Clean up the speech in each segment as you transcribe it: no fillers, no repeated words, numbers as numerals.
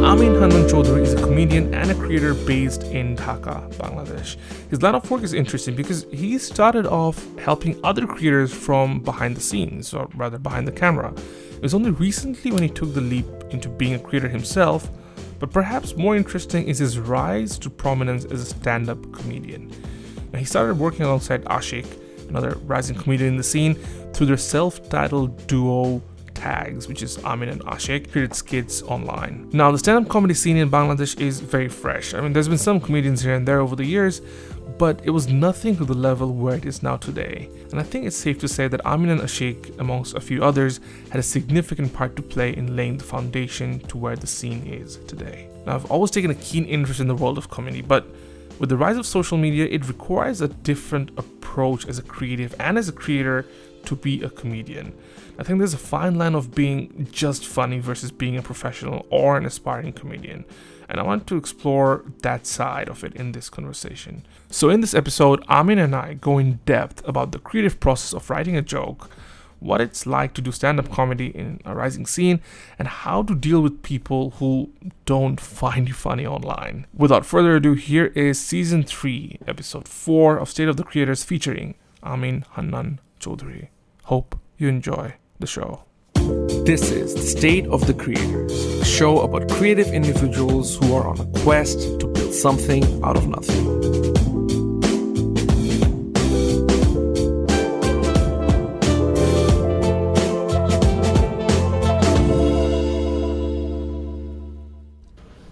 Amin Hannan Chowdhury is a comedian and a creator based in Dhaka, Bangladesh. His line of work is interesting because he started off helping other creators from behind the scenes, or rather behind the camera. It was only recently when he took the leap into being a creator himself, but perhaps more interesting is his rise to prominence as a stand-up comedian. Now, he started working alongside Ashik, another rising comedian in the scene, through their self-titled duo Tags, which is Amin and Ashik, created skits online. Now, the stand-up comedy scene in Bangladesh is very fresh. I mean, there's been some comedians here and there over the years, but it was nothing to the level where it is now today. And I think it's safe to say that Amin and Ashik, amongst a few others, had a significant part to play in laying the foundation to where the scene is today. Now, I've always taken a keen interest in the world of comedy, but with the rise of social media, it requires a different approach as a creative and as a creator to be a comedian. I think there's a fine line of being just funny versus being a professional or an aspiring comedian. And I want to explore that side of it in this conversation. So in this episode, Amin and I go in depth about the creative process of writing a joke, what it's like to do stand-up comedy in a rising scene, and how to deal with people who don't find you funny online. Without further ado, here is Season 3, Episode 4 of State of the Creators featuring Amin Hannan Chowdhury. Hope you enjoy the show. This is The State of the Creators, a show about creative individuals who are on a quest to build something out of nothing.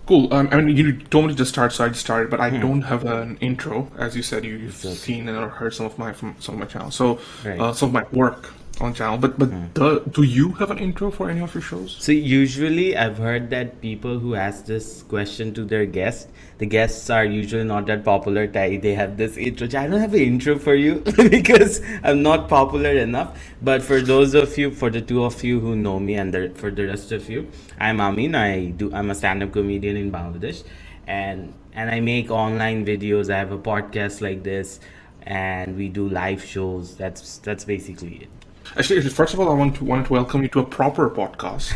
Cool. I mean, you told me to just start, so I just started, but I don't have an intro. As you said, you've seen and heard some of my channels, so some of my work on channel. But do you have an intro for any of your shows? So usually I've heard that people who ask this question to their guests, the guests are usually not that popular. They have this intro. I don't have an intro for you because I'm not popular enough. But for those of you, for the two of you who know me, and for the rest of you, I'm Amin. I'm a stand-up comedian in Bangladesh, and I make online videos. I have a podcast like this, and we do live shows. That's basically it. Actually, first of all, I want to welcome you to a proper podcast.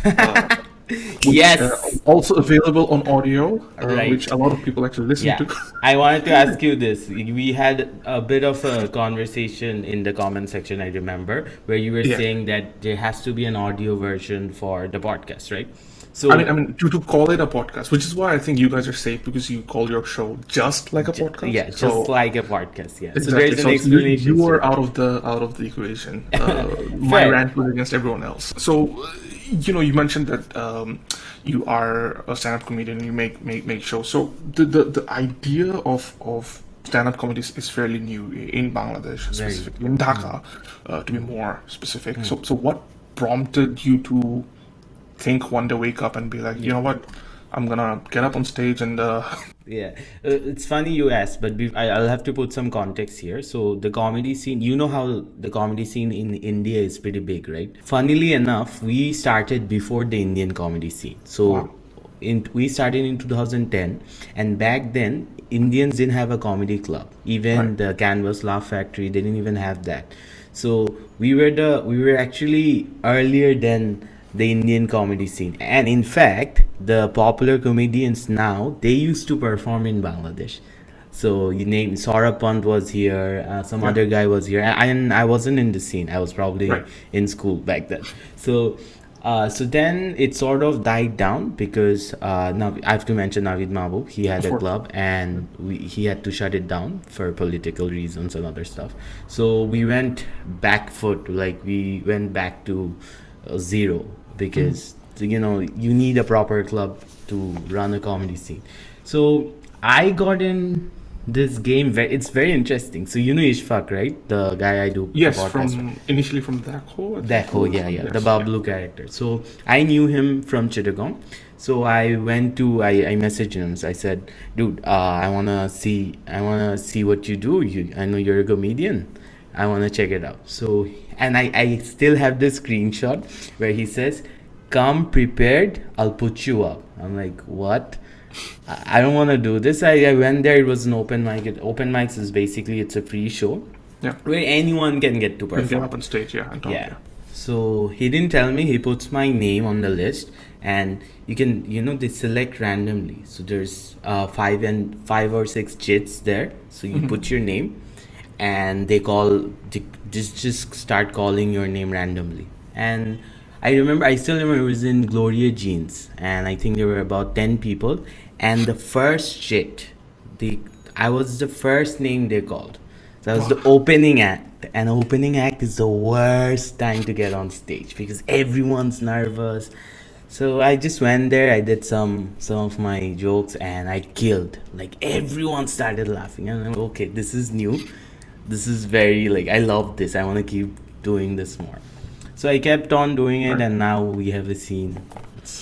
Which, yes. Also available on audio, Right. which a lot of people actually listen to. I wanted to ask you this. We had a bit of a conversation in the comment section, I remember, where you were saying that there has to be an audio version for the podcast, right? So I mean, to call it a podcast, which is why I think you guys are safe, because you call your show just like a podcast. Yeah, just like a podcast. Yeah. Exactly. So there's an explanation. You are out of the equation. My rant was against everyone else. So, you mentioned that you are a stand-up comedian and you make shows. So the idea of stand-up comedy is fairly new in Bangladesh, specifically in Dhaka, to be more specific. So what prompted you to think one day, wake up and be like, you know what, I'm gonna get up on stage and it's funny you asked, but I'll have to put some context here. So the comedy scene, you know how the comedy scene in India is pretty big, right? Funnily enough, we started before the Indian comedy scene. So we started in 2010, and back then Indians didn't have a comedy club. Even the Canvas Laugh Factory, they didn't even have that. So we were actually earlier than the Indian comedy scene. And in fact, the popular comedians now, they used to perform in Bangladesh. So you name Saurabh Pant was here, some other guy was here, and I wasn't in the scene. I was probably in school back then. So then it sort of died down because now I have to mention Navid Mahbub. He had a club and he had to shut it down for political reasons and other stuff. So we went back to zero, because you need a proper club to run a comedy scene. So I got in this game. It's very interesting. So Ishfaq, right? The guy I do. Yes, initially from Dhaka. Yeah, the Bablu character. So I knew him from Chittagong. So I messaged him. So I said, dude, I wanna see what you do. I know you're a comedian. I wanna check it out. So, and I still have this screenshot where he says, "Come prepared, I'll put you up." I'm like, what? I don't want to do this. I went there. It was an open mic. Open mics is basically, it's a free show where anyone can get to perform. You get up on stage, and talk. So he didn't tell me. He puts my name on the list, and you can, they select randomly. So there's five or six jits there. So you put your name, and just start calling your name randomly. And I still remember it was in Gloria Jeans, and I think there were about 10 people, and the first jit, I was the first name they called. So that was the opening act. And opening act is the worst time to get on stage because everyone's nervous. So I just went there, I did some of my jokes, and I killed. Like, everyone started laughing, and I'm like, okay, this is new. This is very, like, I love this. I want to keep doing this more. So I kept on doing it, and now we have a scene.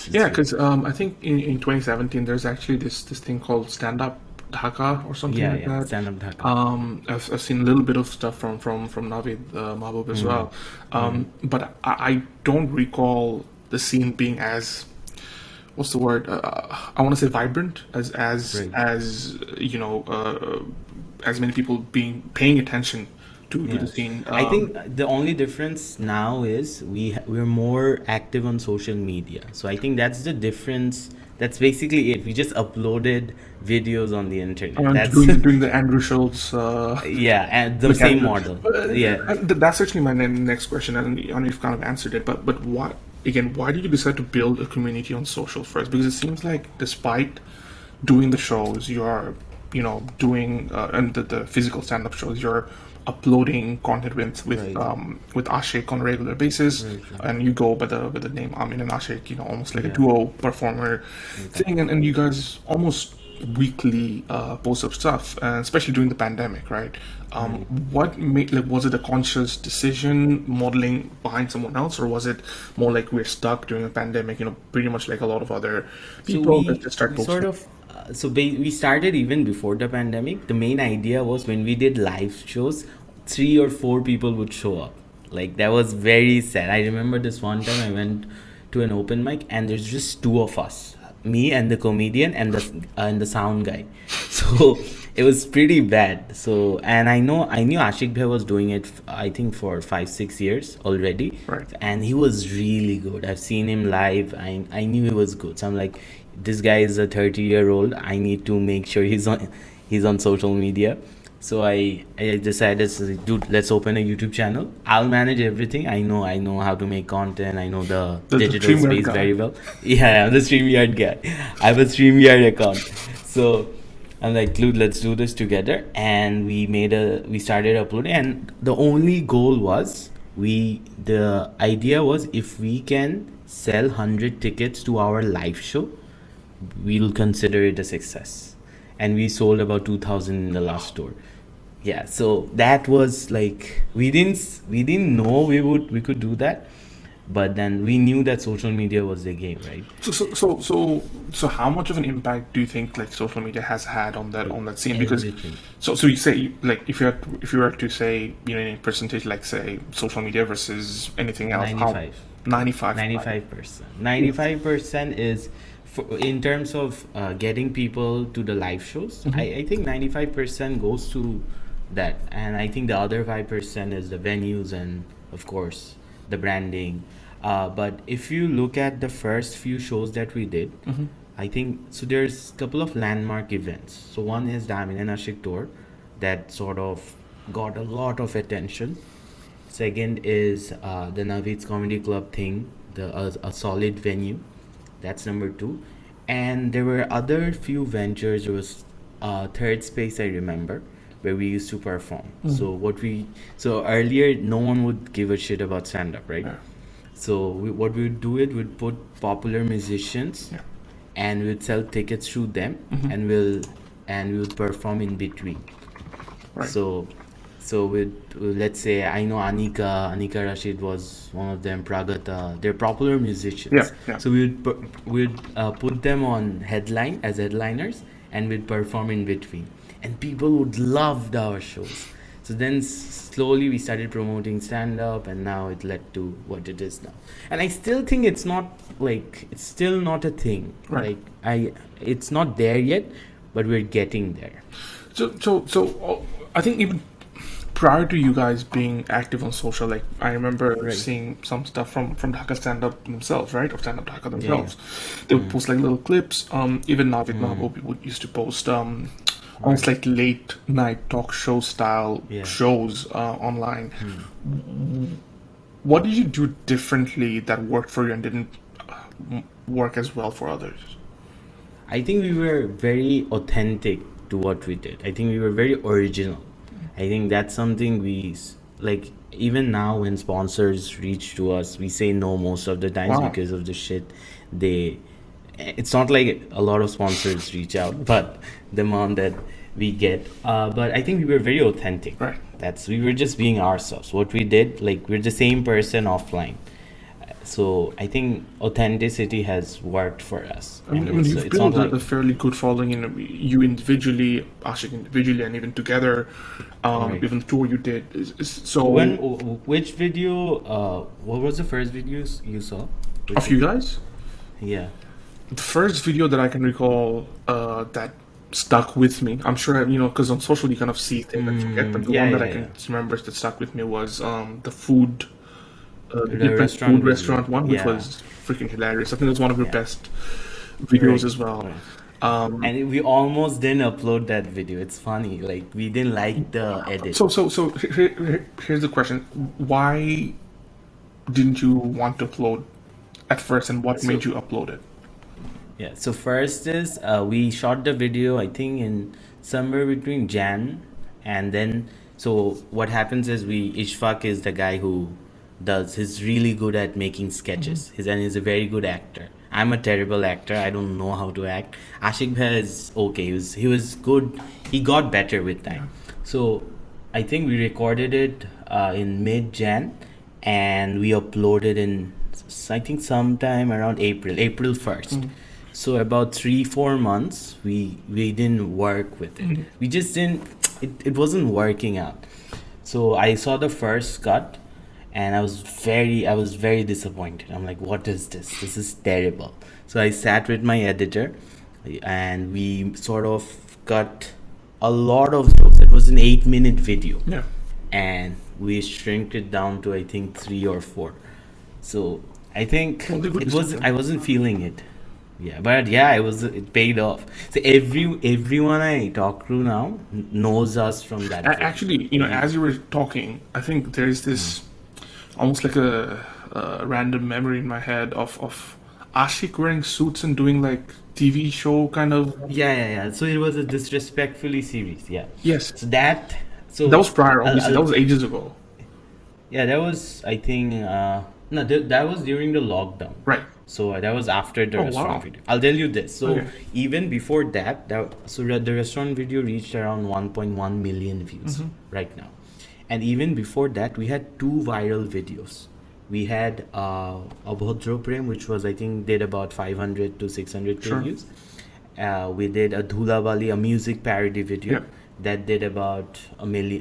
Yeah, because I think in 2017 there's actually this thing called Stand Up Dhaka or something like that. Stand Up Dhaka. I've seen a little bit of stuff from Navid Mahbub as well, but I don't recall the scene being as, what's the word? I want to say vibrant as Right. as many people paying attention to the scene. I think the only difference now is we're more active on social media. So I think that's the difference. That's basically it. We just uploaded videos on the internet. That's doing the Andrew Schultz. and the same model. That's actually my next question, and you've kind of answered it. But why did you decide to build a community on social first? Because it seems like despite doing the shows, you are doing and the physical stand-up shows, you're uploading content with Ashik on a regular basis, and you go by the name Amin and Ashik, almost like a duo performer thing, and you guys almost weekly post up stuff, and especially during the pandemic, right? What made, was it a conscious decision modeling behind someone else, or was it more like we're stuck during a pandemic, pretty much like a lot of other people that just start posting? We started even before the pandemic. The main idea was when we did live shows, 3 or 4 people would show up. Like, that was very sad. I remember this one time I went to an open mic, and there's just 2 of us, me and the comedian and the sound guy. So it was pretty bad. So, and I knew Ashik Bhai was doing it, I think, for 5-6 years already, Right. and he was really good. I've seen him live. I knew he was good. So I'm like, this guy is a 30-year-old. I need to make sure he's on social media. So I decided, dude, let's open a YouTube channel. I'll manage everything. I know how to make content. I know the digital space very well. Yeah, I'm the StreamYard guy. I have a StreamYard account. So I'm like, dude, let's do this together. And we started uploading. And the only goal was, the idea was, if we can sell 100 tickets to our live show, we'll consider it a success. And we sold about 2,000 in the last tour. Yeah, so that was like, we didn't know we could do that, but then we knew that social media was the game, right? So how much of an impact do you think like social media has had on that scene? Because so you say, like, if you were to say, in percentage, like, say social media versus anything else, 95%. 95% is, in terms of getting people to the live shows. I think 95% goes to that, and I think the other 5% is the venues and, of course, the branding. But if you look at the first few shows that we did, I think, so there's a couple of landmark events. So one is the Amin and Ashik tour that sort of got a lot of attention. Second is the Navid's Comedy Club thing, a solid venue. That's number 2. And there were other few ventures. There was Third Space, I remember, where we used to perform. So earlier, no one would give a shit about stand-up, right? Yeah. So what we would do, we'd put popular musicians, and we'd sell tickets through them, and we would perform in between. Right. So let's say, I know Anika Rashid was one of them, Pragata. They're popular musicians. Yeah. So we'd put them on as headliners, and we'd perform in between. And people would love our shows. So then slowly we started promoting stand-up, and now it led to what it is now. And I still think it's still not a thing. Right. It's not there yet, but we're getting there. So I think even prior to you guys being active on social, like I remember Right. seeing some stuff from Dhaka stand up themselves, right? Or stand up Dhaka Yeah, yeah. themselves. They would post like little clips. Even Navid Mahbub would used to post almost like late night talk show style Yeah. shows online. What did you do differently that worked for you and didn't work as well for others? I think we were very authentic to what we did. I think we were very original. I think that's something like. Even now, when sponsors reach to us, we say no most of the times Wow. because of the shit they. It's not like a lot of sponsors reach out, but the amount that we get. But I think we were very authentic. Right. We were just being ourselves. What we did, like we're the same person offline. So I think authenticity has worked for us. I mean, And it's, you've it's not built like a fairly good following, you individually, Ashik individually, and even together, Right. even the tour you did. So, which video? What was the first videos you saw? of you guys, Yeah. the first video that I can recall that stuck with me, I'm sure, because on social you kind of see things and forget, but the yeah, one that yeah, I can yeah. remember that stuck with me was the food, the The different restaurant food video. restaurant one, which Yeah. was freaking hilarious. I think it was one of your Yeah. best videos Right, as well. right. And we almost didn't upload that video. It's funny. Like we didn't like the edit. So here's the question: why didn't you want to upload at first, and what made you upload it? Yeah. So first is we shot the video. I think in somewhere between Jan and then. So what happens is Ishfaq is the guy who does. He's really good at making sketches. He's a very good actor. I'm a terrible actor. I don't know how to act. Ashik Bhai is okay. He was good. He got better with time. So I think we recorded it in mid-Jan and we uploaded in I think sometime around April 1st. So about 3-4 months we didn't work with it. We just didn't. It wasn't working out. So I saw the first cut and I was very disappointed. I'm like, what is this? This is terrible. So I sat with my editor and we sort of cut a lot of jokes. It was an 8-minute video. Yeah. And we shrinked it down to I think 3 or 4. So I think Well, they would it be was something. I wasn't feeling it. Yeah, but yeah, it paid off. So everyone I talk to now knows us from that. video. Actually, as you were talking, I think there is this almost like a random memory in my head of Ashik wearing suits and doing like TV show kind of. Yeah. So it was a disrespectfully series. Yeah. Yes, So that was prior. I'll- Obviously, I'll- that was ages ago. yeah, that was I think no that was during the lockdown. Right. So that was after the Oh, restaurant wow. video. I'll tell you this. So Okay. even before the restaurant video reached around 1.1 million views right now. And even before that, we had 2 viral videos. We had Abhodro Prem, which was I think did about 500 to 600 Sure. views. We did a Dhula Bali, a music parody video Yeah. that did about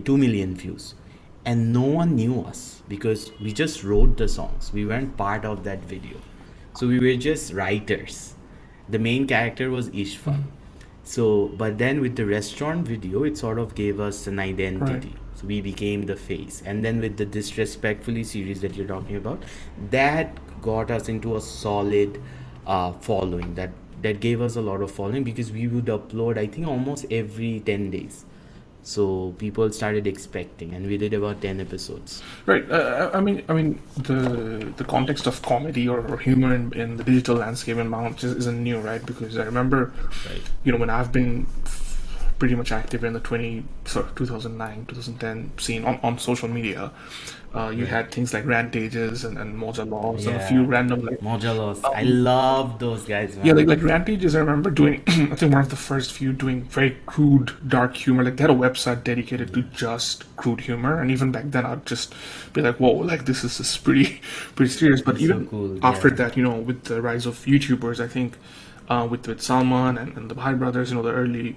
2 million views. And no one knew us because we just wrote the songs. We weren't part of that video. So we were just writers. The main character was Ishfaq. So, but then with the restaurant video, it sort of gave us an identity. Right. So we became the face. And then with the Disrespectfully series that you're talking about, that got us into a solid following. That gave us a lot of following because we would upload, I think, almost every 10 days. So people started expecting, and we did about 10 episodes. Right. I mean, the context of comedy or humor in the digital landscape in Bangladesh isn't new, right? Because I remember, Right. when I've been pretty much active in the 2009, 2010 scene on social media, you had things like Rantages and Moja Laws and a few random like. Mojalos. I love those guys, man. Yeah, like Rantages, I remember doing, I think one of the first few doing very crude, dark humor. Like they had a website dedicated to just crude humor, and even back then I'd just be like, whoa, like this is pretty serious. But even cool, after yeah. that, with the rise of YouTubers, I think with Salman and the Bhai brothers, the early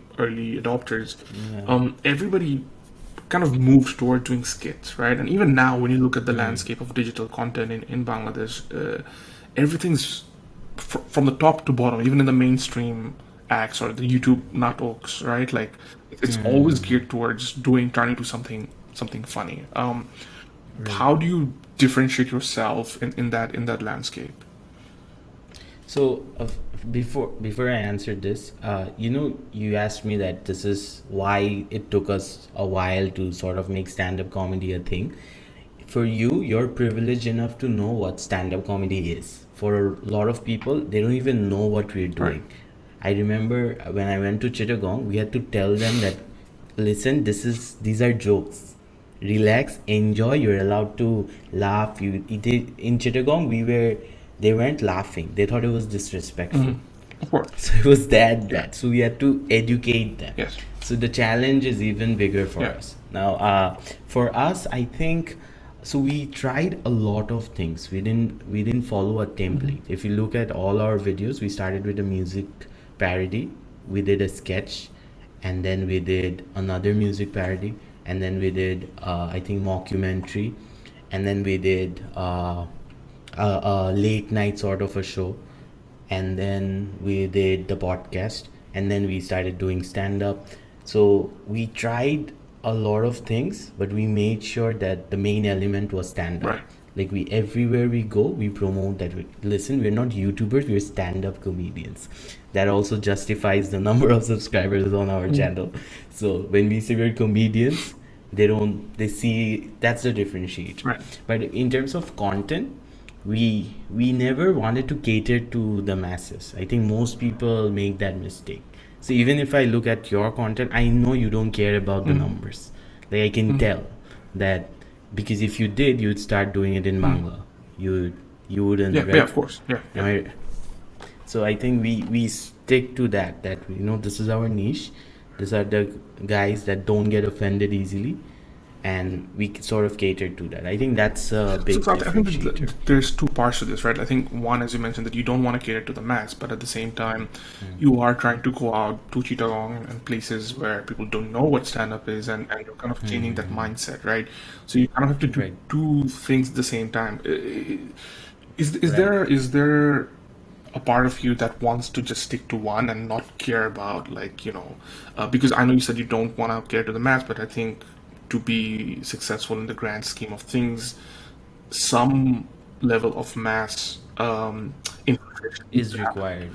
adopters, everybody kind of moved toward doing skits, right? And even now, when you look at the landscape of digital content in Bangladesh, everything's from the top to bottom, even in the mainstream acts or the YouTube natoks, right? Like it's always geared towards turning to something something funny. How do you differentiate yourself in that landscape? So before I answered this, you asked me that this is why it took us a while to sort of make stand-up comedy a thing. For you, you're privileged enough to know what stand-up comedy is. For a lot of people, they don't even know what we're doing. Right. I remember when I went to Chittagong, we had to tell them that, listen, these are jokes. Relax, enjoy. You're allowed to laugh. In Chittagong, they weren't laughing. They thought it was disrespectful. Of course. So it was that bad. So we had to educate them. Yes. So the challenge is even bigger for us. Now, for us, I think, so we tried a lot of things. We didn't follow a template. If you look at all our videos, we started with a music parody. We did a sketch, and then we did another music parody, and then we did I think mockumentary, and then we did a late night sort of a show, and then we did the podcast, and then we started doing stand up. So we tried a lot of things, but we made sure that the main element was stand up. Right. Like everywhere we go, we promote that. Listen, we're not YouTubers, we're stand up comedians. That also justifies the number of subscribers on our channel. So when we say we're comedians, they see that's the differentiator. Right. But in terms of content, we never wanted to cater to the masses. I think most people make that mistake. So even if I look at your content, I know you don't care about the numbers. Like I can tell that, because if you did, you'd start doing it in Bangla. You wouldn't. Yeah, right? yeah, of course. Yeah. Right. So I think we stick to that this is our niche. These are the guys that don't get offended easily, and we sort of cater to that. I think that's a big So I think differentiator. that there's two parts to this, right? I think one, as you mentioned, that you don't want to cater to the mass, but at the same time, you are trying to go out to Chittagong and places where people don't know what stand-up is, and you're kind of changing that mindset, right? So you kind of have to do Right. two things at the same time. Is there a part of you that wants to just stick to one and not care about, because I know you said you don't want to care to the mass, but I think to be successful in the grand scheme of things, some level of mass infiltration Is to happen. required.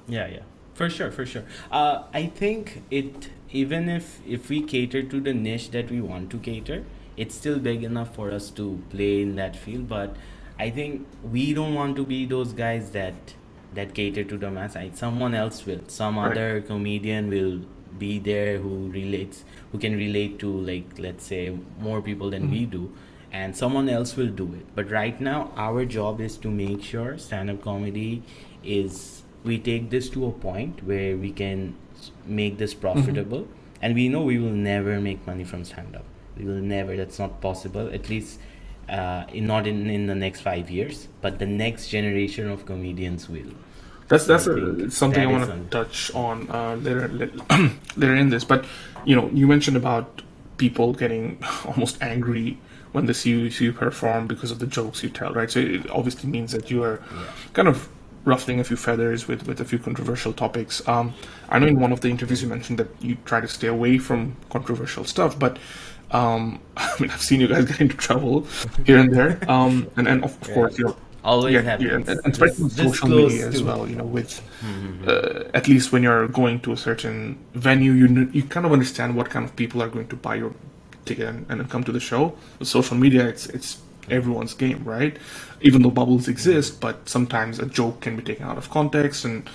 Yeah, for sure. I think it, even if we cater to the niche that we want to cater, it's still big enough for us to play in that field. But I think we don't want to be those guys that cater to the mass. Someone else will, some Right. other comedian will be there who can relate to, like, let's say, more people than we do, and someone else will do it. But right now our job is to make sure stand-up comedy is, we take this to a point where we can make this profitable. And we know we will never make money from stand-up. We will never. That's not possible, at least not in the next 5 years, but the next generation of comedians will. That's I think something I that want is to un- touch on later in this. But you mentioned about people getting almost angry when they see you perform because of the jokes you tell, right? So it obviously means that you are kind of ruffling a few feathers with a few controversial topics. I know in one of the interviews you mentioned that you try to stay away from controversial stuff, but I mean, I've seen you guys get into trouble here and there, and of course, always yeah, happens. and especially on This social close media as to well. With at least when you're going to a certain venue, you kind of understand what kind of people are going to buy your ticket and come to the show. With social media, it's everyone's game, right? Even though bubbles exist, but sometimes a joke can be taken out of context and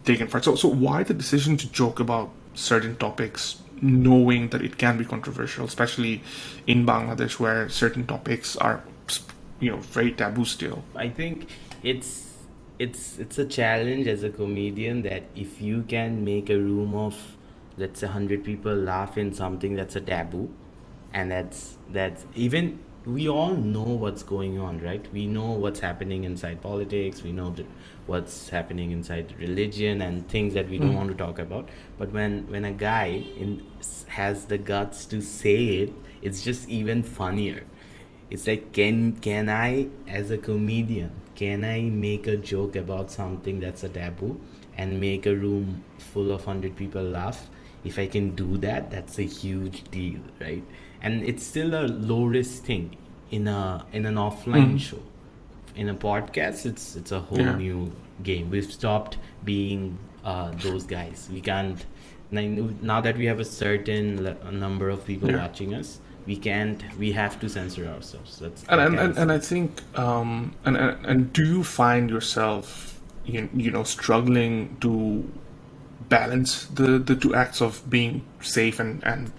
taken for it. So why the decision to joke about certain topics, knowing that it can be controversial, especially in Bangladesh where certain topics are very taboo still? I think it's a challenge as a comedian, that if you can make a room of, let's say, 100 people laugh in something that's a taboo, and that's even, we all know what's going on, right? We know what's happening inside politics, we know what's happening inside religion and things that we don't want to talk about. But when a guy has the guts to say it, it's just even funnier. It's like, can I, as a comedian, can I make a joke about something that's a taboo and make a room full of 100 people laugh? if I can do that, that's a huge deal, right? And it's still a low risk thing in an offline show. In a podcast, it's a whole Yeah. new game. We've stopped being those guys. We can't now that we have a certain number of people Yeah. watching us. We have to censor ourselves. And I think and do you find yourself struggling to balance the two acts of being safe and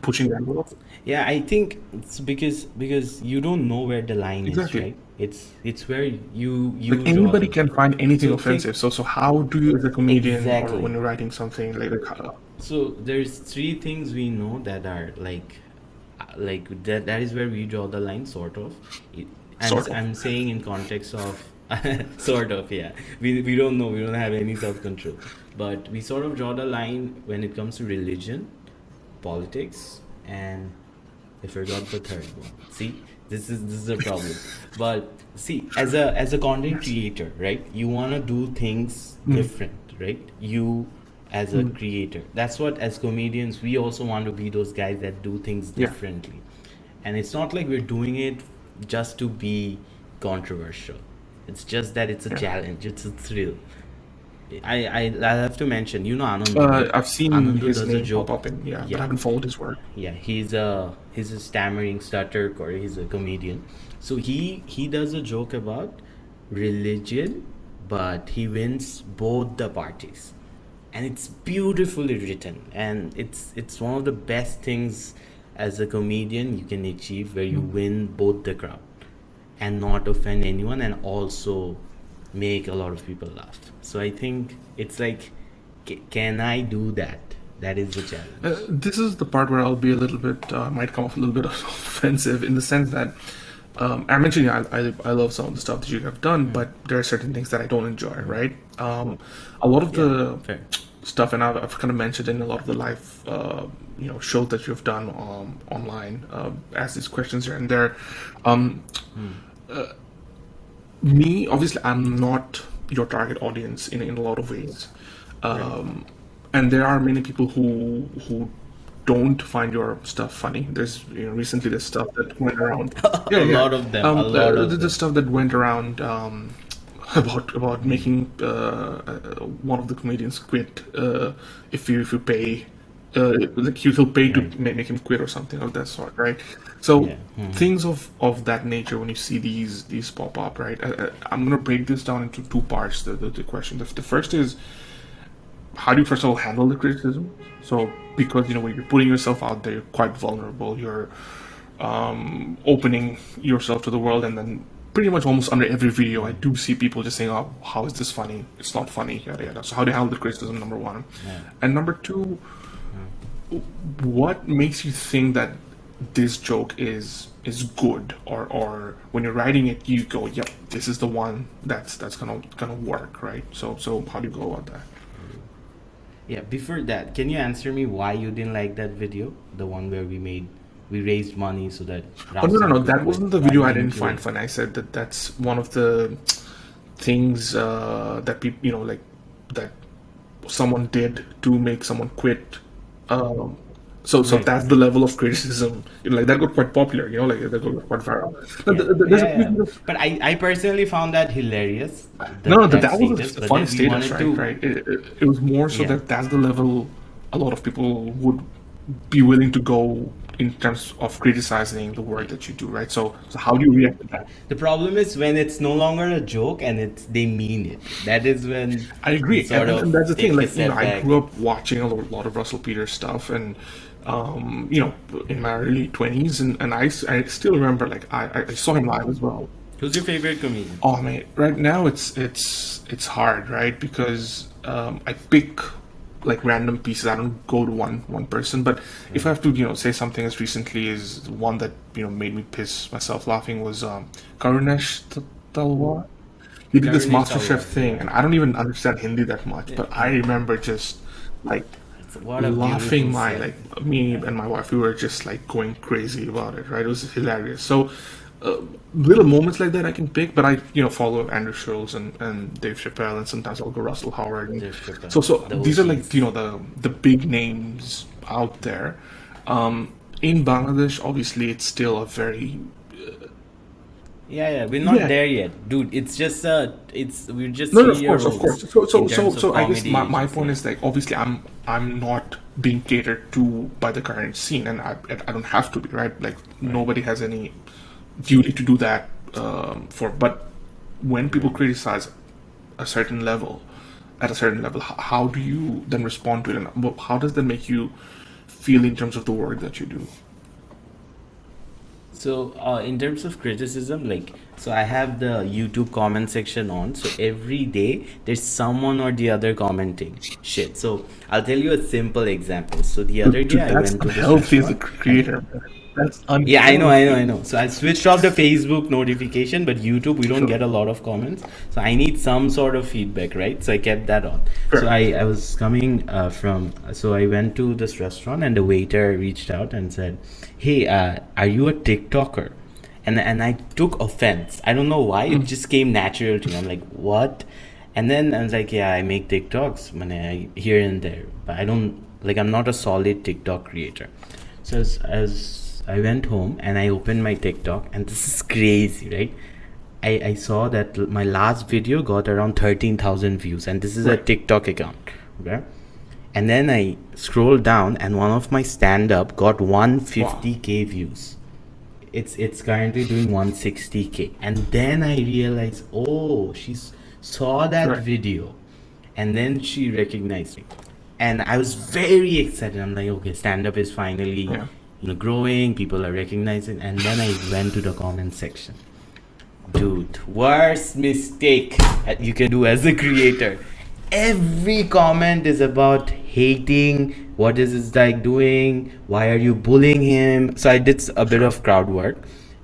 pushing the envelope? Yeah, I think it's because you don't know where the line Exactly. is, right? It's where you Like draw anybody the can find anything so offensive. So how do you, as a comedian, or exactly. when you're writing something So there's three things we know that are like that is where we draw the line, sort of. Sort of. I'm saying in context of sort of, yeah. We don't know, we don't have any self-control, but we sort of draw the line when it comes to religion, politics, and I forgot the third one. See, this is a problem. But see, as a content creator, right? You wanna do things different, right? You as a creator. That's what, as comedians, we also want to be those guys that do things Yeah. differently. And it's not like we're doing it just to be controversial. It's just that it's a challenge. It's a thrill. I have to mention, Anand. I've seen Anand his does a name joke. pop up in, but I Yeah. haven't followed his work. Yeah, he's a stammering stutter, or he's a comedian. So he does a joke about religion, but he wins both the parties, and it's beautifully written, and it's one of the best things as a comedian you can achieve, where you win both the crowd and not offend anyone, and also make a lot of people laugh. So I think it's like, can I do that? That is the challenge. This is the part where I'll be a little bit, might come off a little bit offensive, in the sense that I mentioned, I love some of the stuff that you have done, but there are certain things that I don't enjoy, right? A lot of the Fair. stuff, and I've kind of mentioned in a lot of the live, shows that you've done online, as these questions here and there. Me, obviously, I'm not your target audience in a lot of ways, and there are many people who don't find your stuff funny. There's recently the stuff that went around. A lot of them. A lot of The stuff that went around about making one of the comedians quit if you pay. Like he'll pay to make him quit or something of that sort, right? So things of that nature, when you see these pop up, right? I'm gonna break this down into two parts. The question. The first is, how do you first of all handle the criticism? So because when you're putting yourself out there, you're quite vulnerable. You're opening yourself to the world, and then pretty much almost under every video, I do see people just saying, "Oh, how is this funny? It's not funny." Yada yada. So how do you handle the criticism? Number one, and number two, what makes you think that this joke is good, or when you're writing it, you go, "Yep, this is the one that's gonna work," right? So how do you go about that? Yeah, before that, can you answer me why you didn't like that video? The one where we raised money so that Oh, no, that wasn't the video I didn't you find like- funny. I said that that's one of the things that people, like, that someone did to make someone quit. So Right. that's the level of criticism. Like that got quite popular. Like that got quite viral. There's a few videos- But I personally found that hilarious. No, that was status, a but funny then we status, wanted right? to- Right. It was more so Yeah. that that's the level a lot of people would be willing to go in terms of criticizing the work that you do, right? So how do you react to that? The problem is when it's no longer a joke and they mean it. That is when I agree, you sort of and that's the take thing. a Like, step I back. grew up watching a lot of Russell Peters stuff, and in my early 20s, and I still remember, like, I saw him live as well. Who's your favorite comedian? Oh man, right now it's hard, right? Because I pick like random pieces. I don't go to one person. But if I have to, say something as recently as one that made me piss myself laughing was Karunesh Talwar. He did this Karunesh MasterChef Talwar, thing, and I don't even understand Hindi that much, but I remember just like What a laughing beautiful my set. like me and my wife, we were just like going crazy about it, right? It was hilarious. So uh, little moments like that I can pick, but I follow Andrew Schultz and Dave Chappelle, and sometimes I'll go Russell Howard. And Dave Chappelle, so the these are like OGs. the big names out there. In Bangladesh, obviously, it's still a very Yeah, we're not yeah. there yet, dude. It's just we're just No, no, three of year course, of olds course. So, in so, so, terms of so, I guess comedy my ages. point Yeah, is like obviously I'm not being catered to by the current scene, and I don't have to be, right. Like right, nobody has any duty to do that for. But when people right. criticize a certain level, at a certain level, how do you then respond to it, and how does that make you feel in terms of the work that you do? So, in terms of criticism, like, so I have the YouTube comment section on. So every day there's someone or the other commenting shit. So I'll tell you a simple example. So the other day I That's went to this unhealthy as a restaurant, and creator. That's yeah, I unhealthy. know. So I switched off the Facebook notification, but YouTube, we don't Sure, get a lot of comments. So I need some sort of feedback, right? So I kept that on. So fair. I was coming so I went to this restaurant, and the waiter reached out and said, "Hey, are you a TikToker?" And I took offense. I don't know why. It just came natural to me. I'm like, what? And then I was like, yeah, I make TikToks here and there, but I don't like. I'm not a solid TikTok creator. So as I went home and I opened my TikTok, and this is crazy, right? I saw that my last video got around 13,000 views, and this is a Right. TikTok account, okay? And then I scrolled down, and one of my stand up got Wow. 150k views. It's currently doing 160k. And then I realized, oh, saw that Right. video, and then she recognized me, and I was very excited. I'm like, okay, stand up is finally Yeah. growing, people are recognizing. And then I went to the comment section. Dude, worst mistake you can do as a creator. Every comment is about hating. What is this guy doing? Why are you bullying him? So I did a bit Sure. of crowd work,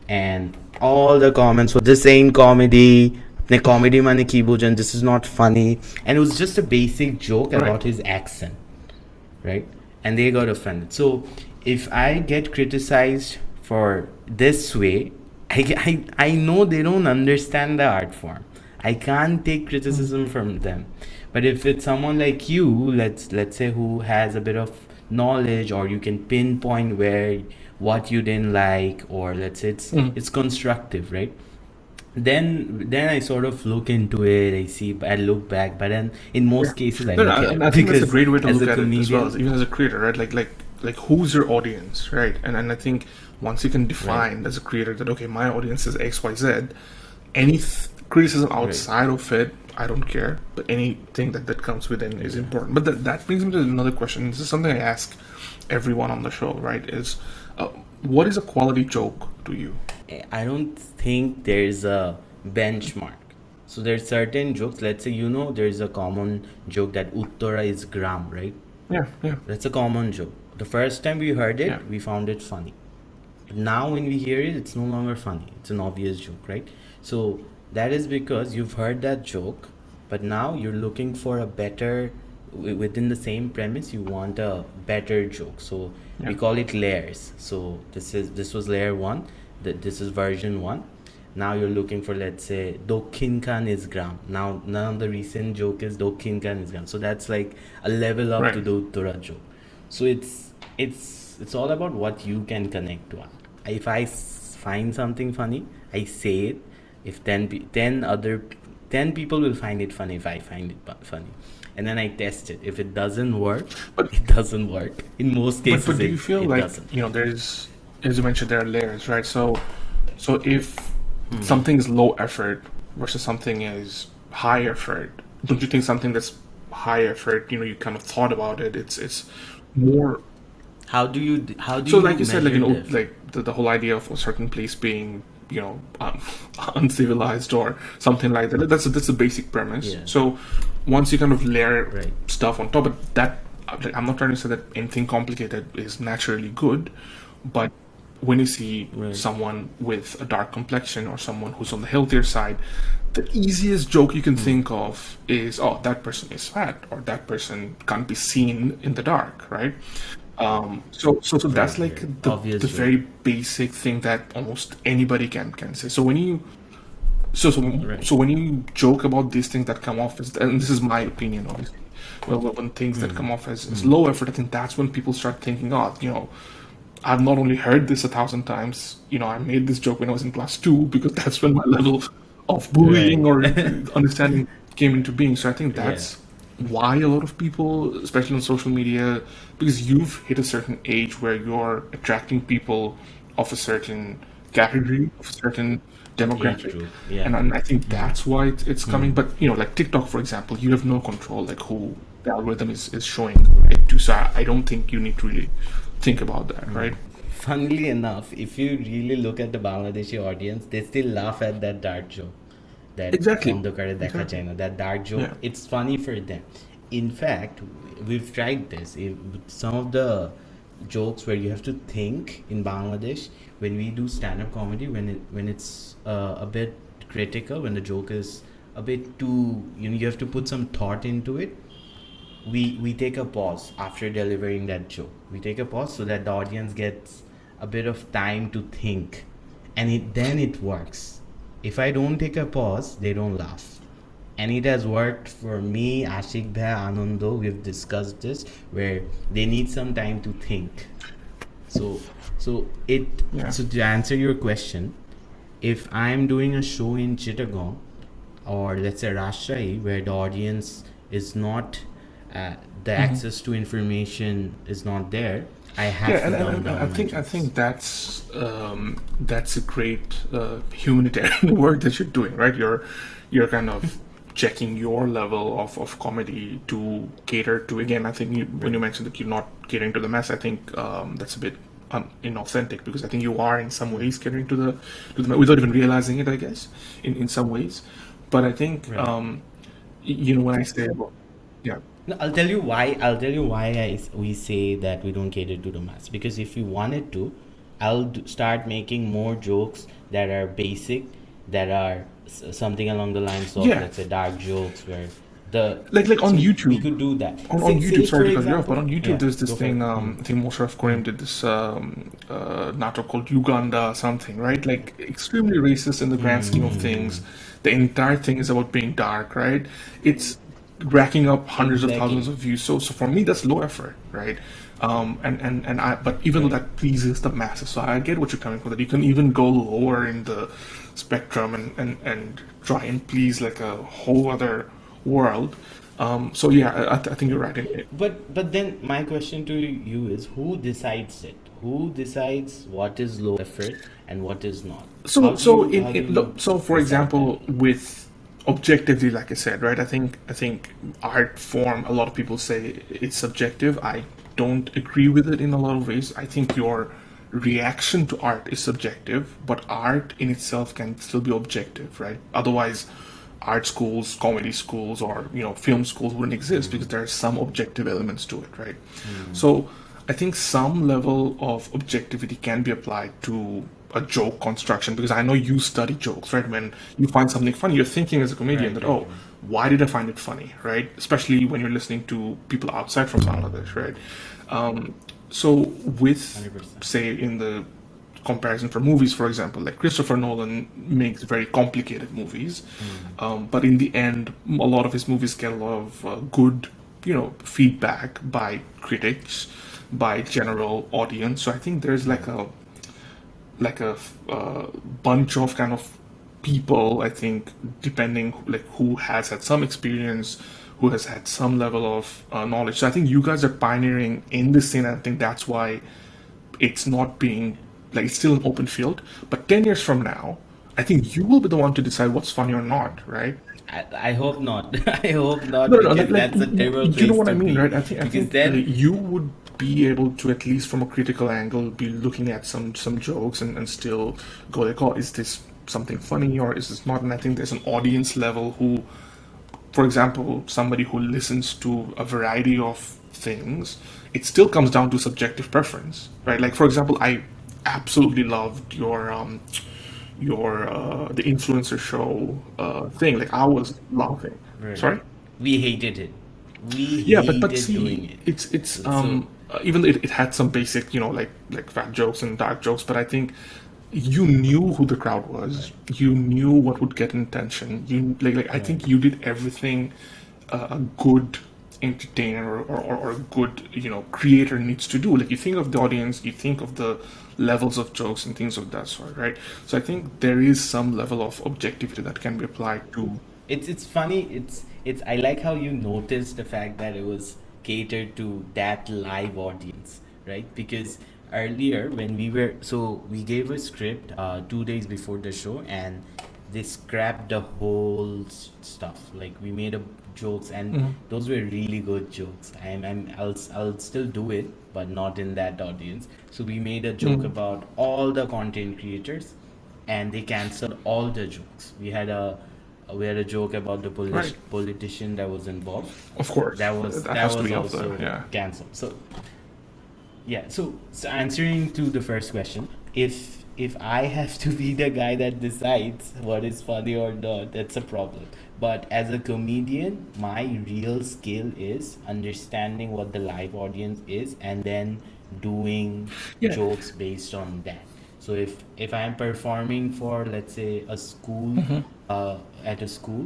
and all the comments were, this ain't comedy. The comedy mane ki bujan, this is not funny. And it was just a basic joke Right. about his accent, right? And they got offended. So if I get criticized for this way, I know they don't understand the art form. I can't take criticism from them. But if it's someone like you, let's say, who has a bit of knowledge, or you can pinpoint where what you didn't like, or let's say Mm. it's constructive, right? Then I sort of look into it. I look back, but then in Yeah. most cases I No, no, don't care and I think that's a because great way to as look a at it as well, comedian, as even as a creator, right? Like who's your audience, right? And I think once you can right, define as a creator that okay, my audience is X, Y, Z, any criticism right, outside of it, I don't care. But anything that comes within is yeah. important. But that brings me to another question. This is something I ask everyone on the show, right? Is what is a quality joke to you? I don't think there's a benchmark. So there's certain jokes. Let's say, there's a common joke that Uttara is gram, right? Yeah, yeah, That's a common joke. The first time we heard yeah. it, we found it funny. But now when we hear it, it's no longer funny. It's an obvious joke, right? So that is because you've heard that joke, but now you're looking for a better, within the same premise, you want a better joke. So Yeah. we call it layers. So this was layer one. This is version one. Now you're looking for, let's say, Dokhin Khan is gram. Now the recent joke is Dokhin Khan is gram. So that's like a level up Right. to the Uttara joke. So it's all about what you can connect to. If I find something funny, I say it. If 10 people will find it funny if I find it funny, and then I test it. If it doesn't work, But it doesn't work. In most but cases, do you feel it like doesn't. there's, as you mentioned, there are layers, right? So if something is low effort versus something is high effort, don't you think something that's high effort, you kind of thought about it, it's more. How do So you like you said, like measure the effort? like the whole idea of a certain place being uncivilized or something like that. That's a basic premise. Yeah, So once you kind of layer right. stuff on top of that, like, I'm not trying to say that anything complicated is naturally good, but when you see Right. someone with a dark complexion or someone who's on the healthier side, the easiest joke you can think of is, oh, that person is fat or that person can't be seen in the dark, right? So that's Right, like right. the Obvious very way. basic thing that almost anybody can say. So when you so Right. when you joke about these things that come off as, and this is my opinion, obviously, well, when things that come off as low effort, I think that's when people start thinking, oh, I've not only heard this 1,000 times, I made this joke when I was in class two, because that's when my level of bullying Right. or understanding came into being. So I think Yeah. that's why a lot of people, especially on social media, because you've hit a certain age where you're attracting people of a certain category, of a certain Age demographic. group. And, Yeah. and I think that's why it's coming. But, like TikTok, for example, you have no control, like who the algorithm is showing it to. So I don't think you need to really think about that, right? Funnily enough, if you really look at the Bangladeshi audience, they still laugh at that dark joke. That Exactly. Bondo Kare Dekha Exactly. China, that dark joke, Yeah. it's funny for them. In fact, we've tried this. Some of the jokes where you have to think in Bangladesh, when we do stand-up comedy, when it's a bit critical, when the joke is a bit too, you have to put some thought into it. We take a pause after delivering that joke. We take a pause so that the audience gets a bit of time to think, and it works. If I don't take a pause, they don't laugh, and it has worked for me, Ashik Bhai, Anando. We've discussed this where they need some time to think. So so it Yeah. so to answer your question, if I'm doing a show in Chittagong or let's say Rajshahi, where the audience is not, the access to information is not there, I Yeah, have to and dumb I down my think jokes. that's a great humanitarian work that you're doing, right? You're kind of checking your level of comedy to cater to. Again, I think when you Right. mentioned that you're not catering to the mass, I think that's a bit inauthentic, because I think you are in some ways catering to the without even realizing it. I guess in some ways, but I think Right. when I say about, yeah. No, I'll tell you why. I'll tell you why we say that we don't cater to the mass. Because if we wanted to, start making more jokes that are basic, that are something along the lines of, Yeah, let's say, dark jokes, where the like on so we YouTube. could do that. On Say YouTube, for sorry to cut you off, but example, on YouTube yeah, there's this go for thing. it. I think Mosharaf Karim did this natok called Uganda something, right? Like extremely racist in the grand scheme of things. The entire thing is about being dark, right? It's racking up hundreds of thousands Exactly. of views. So for me, that's low effort, right? And I, but even though Right. that pleases the masses, so I get what you're coming from. That you can even go lower in the spectrum and try and please like a whole other world. So yeah, I think you're right. But then my question to you is, who decides it? Who decides what is low effort and what is not? So so How do look, you so for decide that? example, with objectively, like I said, right? I think art form. A lot of people say it's subjective. I don't agree with it in a lot of ways. I think your reaction to art is subjective, but art in itself can still be objective, right? Otherwise, art schools, comedy schools, or film schools wouldn't exist, because there are some objective elements to it, right? So I think some level of objectivity can be applied to a joke construction, because I know you study jokes, right? When you find something funny, you're thinking as a comedian Right, that, right, oh, why did I find it funny, right? Especially when you're listening to people outside from Bangladesh, right? So with, 100%. say, in the comparison for movies, for example, like Christopher Nolan makes very complicated movies, but in the end, a lot of his movies get a lot of good, feedback by critics, by general audience. So I think there's Right. like a bunch of kind of people. I think depending like who has had some experience, who has had some level of knowledge. So I think you guys are pioneering in this scene. I think that's why it's not being like it's still an open field. But 10 years from now, I think you will be the one to decide what's funny or not, right? I hope not. I hope not, No, no, no, because like that's a terrible you know place what I to mean, be. right? I Because think then, you would be able to, at least from a critical angle, be looking at some jokes and still go like, oh, is this something funny or is this not? And I think there's an audience level who, for example, somebody who listens to a variety of things, it still comes down to subjective preference, right? Like for example, I absolutely loved your the influencer show thing. Like I was laughing. right, Sorry. we hated it. We Yeah, but hated doing see, it. it's So even though it had some basic, like fat jokes and dark jokes, but I think you knew who the crowd was. You knew what would get attention. You like I think you did everything a good entertainer or a good creator needs to do. Like you think of the audience, you think of the levels of jokes and things of that sort, right? So I think there is some level of objectivity that can be applied to. It's funny. It's I like how you noticed the fact that it was catered to that live audience, right? Because earlier when we gave a script 2 days before the show, and they scrapped the whole stuff. Like we made a jokes, and those were really good jokes. I'll still do it, but not in that audience. So we made a joke about all the content creators, and they canceled all the jokes. We had a joke about the Right. politician that was involved. Of course, That was that that has to was be up also there. Yeah. cancelled. So yeah, so answering to the first question, if I have to be the guy that decides what is funny or not, that's a problem. But as a comedian, my real skill is understanding what the live audience is and then doing Yeah. jokes based on that. So if I am performing for, let's say, a school, at a school,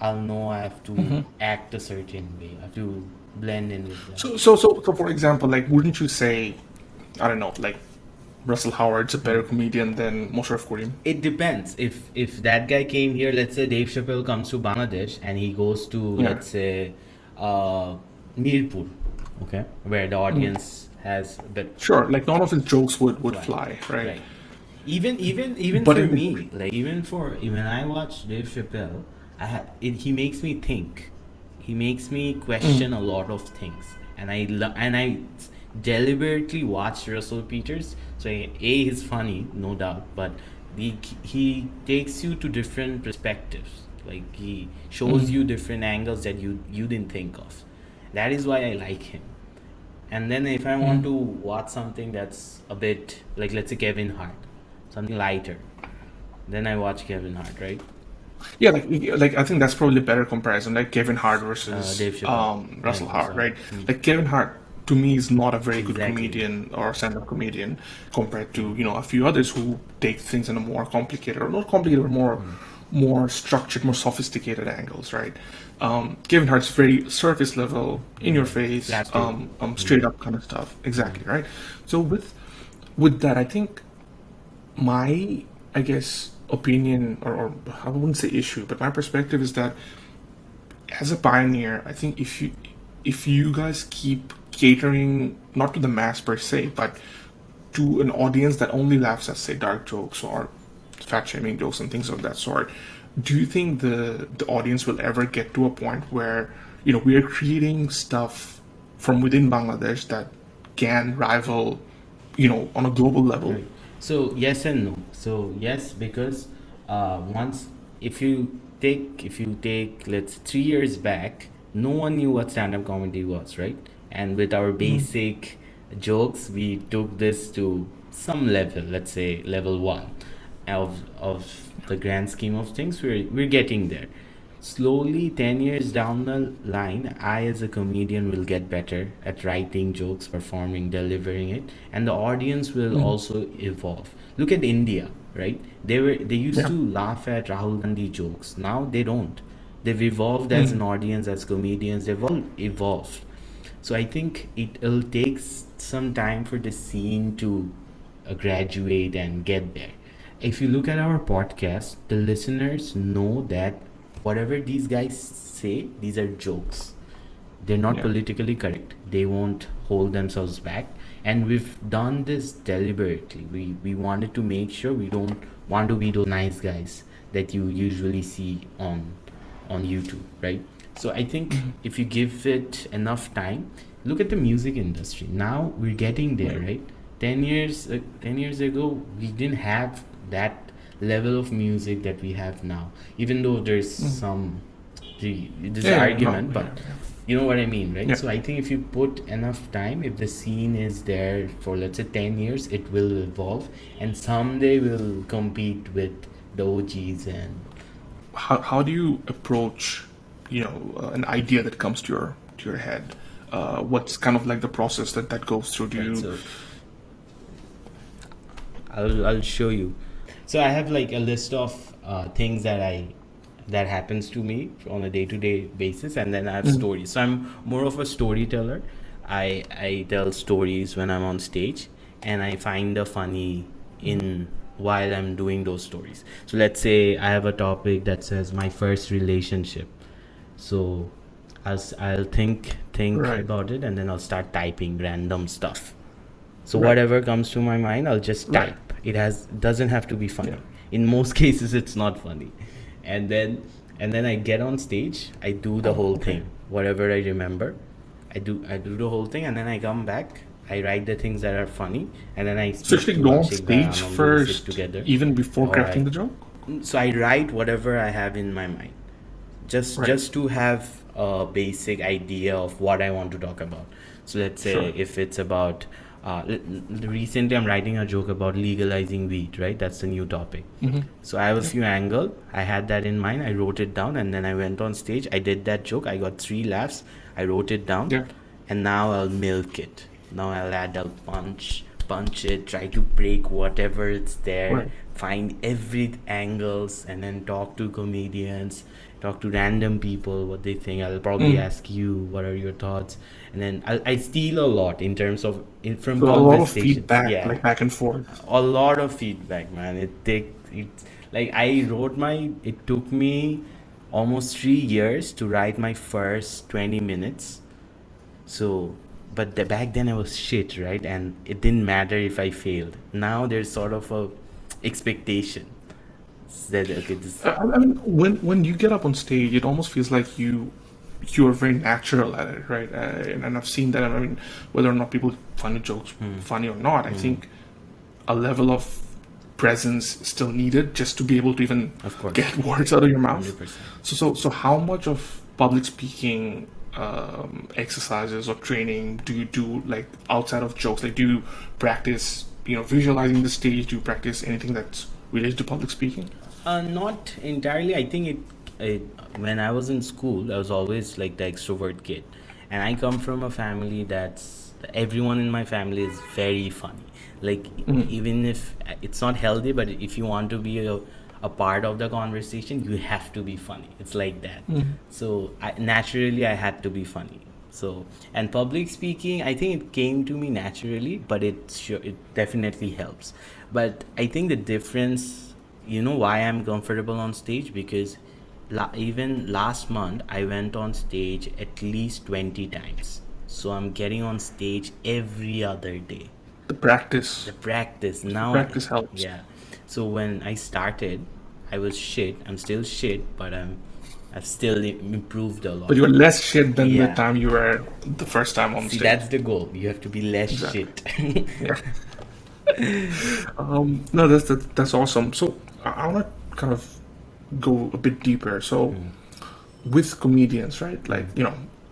I'll know I have to act a certain way. I have to blend in with them. So for example, like, wouldn't you say, I don't know, like Russell Howard's a better comedian than Mosharraf Karim? It depends. If that guy came here, let's say Dave Chappelle comes to Bangladesh and he goes to, Yeah. let's say, Mirpur, okay, where the audience has the Sure, like none of his jokes would right, fly, right? right. Even But for in me, like even for when I watch Dave Chappelle, he makes me think. He makes me question a lot of things, and I deliberately watch Russell Peters. So he's funny, no doubt, but he takes you to different perspectives. Like he shows you different angles that you didn't think of. That is why I like him. And then if I want to watch something that's a bit like, let's say, Kevin Hart, something lighter, then I watch Kevin Hart, right? Yeah, like I think that's probably a better comparison, like Kevin Hart versus Dave Chappelle. Russell Yeah, Howard, sorry. right? Like Kevin Hart to me is not a very good Exactly. comedian or stand-up comedian compared to a few others who take things in a more complicated or not complicated, but more structured, more sophisticated angles, right? Kevin Hart's very surface level, in your face, Flat. straight up kind of stuff. Exactly, right? So with that, I think my, I guess, opinion, or I wouldn't say issue, but my perspective is that as a pioneer, I think if you guys keep catering not to the mass per se, but to an audience that only laughs at, say, dark jokes or fat shaming jokes and things of that sort, do you think the audience will ever get to a point where we are creating stuff from within Bangladesh that can rival on a global level? Right. So yes and no. So yes, because once if you take let's 3 years back, no one knew what stand-up comedy was, right? And with our basic jokes, we took this to some level, let's say level one of the grand scheme of things. We're getting there. Slowly, 10 years down the line, I as a comedian will get better at writing jokes, performing, delivering it, and the audience will also evolve. Look at India, right? They used Yeah. to laugh at Rahul Gandhi jokes. Now they don't. They've evolved as an audience, as comedians. They've all evolved. So I think it'll take some time for the scene to graduate and get there. If you look at our podcast, the listeners know that whatever these guys say, these are jokes. They're not Yeah. politically correct. They won't hold themselves back. And we've done this deliberately. We wanted to make sure we don't want to be those nice guys that you usually see on YouTube, right? So I think if you give it enough time, look at the music industry. Now we're getting there, right? 10 years ago, we didn't have that level of music that we have now. Even though there's this Yeah, argument, no, but yeah. you know what I mean, right? Yeah. So I think if you put enough time, if the scene is there for, let's say, 10 years, it will evolve, and someday we'll compete with the OGs. And How do you approach an idea that comes to your head? what's kind of like the process that goes through? Do Right, you? so I'll show you. So I have like a list of things that happens to me on a day-to-day basis, and then I have stories. So I'm more of a storyteller. I tell stories when I'm on stage, and I find the funny in while I'm doing those stories. So let's say I have a topic that says my first relationship. So I'll think Right. about it, and then I'll start typing random stuff. So Right. whatever comes to my mind, I'll just Right. type. It doesn't have to be funny. Yeah. In most cases, it's not funny. And then I get on stage. I do the whole Okay. thing. Whatever I remember, I do the whole thing, and then I come back. I write the things that are funny, and then I So speak actually to go on Ashik stage Bhai, we sit first, together. even before All crafting right. the joke. So I write whatever I have in my mind, just Right. just to have a basic idea of what I want to talk about. So let's say Sure. if it's about recently I'm writing a joke about legalizing weed, right? That's the new topic. So I have a few angle. I had that in mind. I wrote it down, and then I went on stage. I did that joke. I got 3 laughs. I wrote it down, Yeah. and now I'll milk it. Now I'll add a punch it, try to break whatever it's there, Right. find every angles, and then talk to comedians, talk to random people what they think. I'll probably ask you what are your thoughts, and then I steal a lot in terms of from So a lot of conversations. feedback, Yeah, like back and forth. a lot of feedback, man. It like I wrote it took me almost 3 years to write my first 20 minutes. So but back then I was shit, right? And it didn't matter if I failed. Now there's sort of a expectation that okay, this I mean, when you get up on stage, it almost feels like you are very natural at it, right? And I've seen that. I mean, whether or not people find the jokes funny or not, I think a level of presence is still needed just to be able to even Of course. get words out of your mouth. 100%. So how much of public speaking exercises or training do you do like outside of jokes? Like, do you practice, visualizing the stage? Do you practice anything that's related to public speaking? Not entirely. I think it when I was in school, I was always like the extrovert kid, and I come from a family that's everyone in my family is very funny. Like even if it's not healthy, but if you want to be a part of the conversation, you have to be funny. It's like that. So naturally, I had to be funny. So and public speaking, I think it came to me naturally, but it definitely helps. But I think the difference, why I'm comfortable on stage, because even last month I went on stage at least 20 times. So I'm getting on stage every other day. The practice. The practice now. Practice helps. Yeah. So when I started, I was shit. I'm still shit, but I've still improved a lot. But you're less shit than the Yeah. time you were the first time on See, stage. that's the goal. You have to be less Exactly. shit. Yeah. No, that's awesome. So I want to kind of go a bit deeper. So with comedians, right? Like,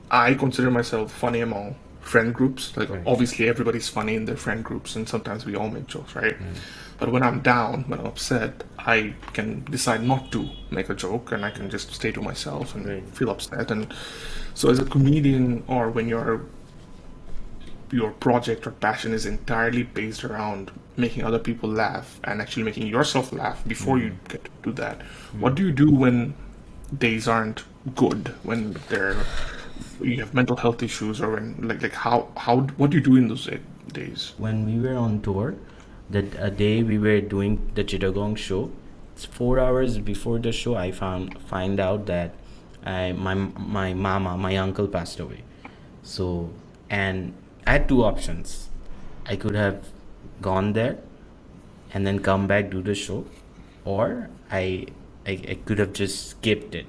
I consider myself funny among friend groups. Like, Right. obviously everybody's funny in their friend groups, and sometimes we all make jokes, right? But when I'm down, when I'm upset, I can decide not to make a joke, and I can just stay to myself and Right. feel upset. And so as a comedian, or when your project or passion is entirely based around making other people laugh and actually making yourself laugh before you get to do that, what do you do when days aren't good, when you have mental health issues, or when like how what do you do in those days? When we were on tour, that a day we were doing the Chittagong show, it's 4 hours before the show, I find out that my uncle passed away. So, and I had two options. I could have gone there and then come back, do the show, or I could have just skipped it,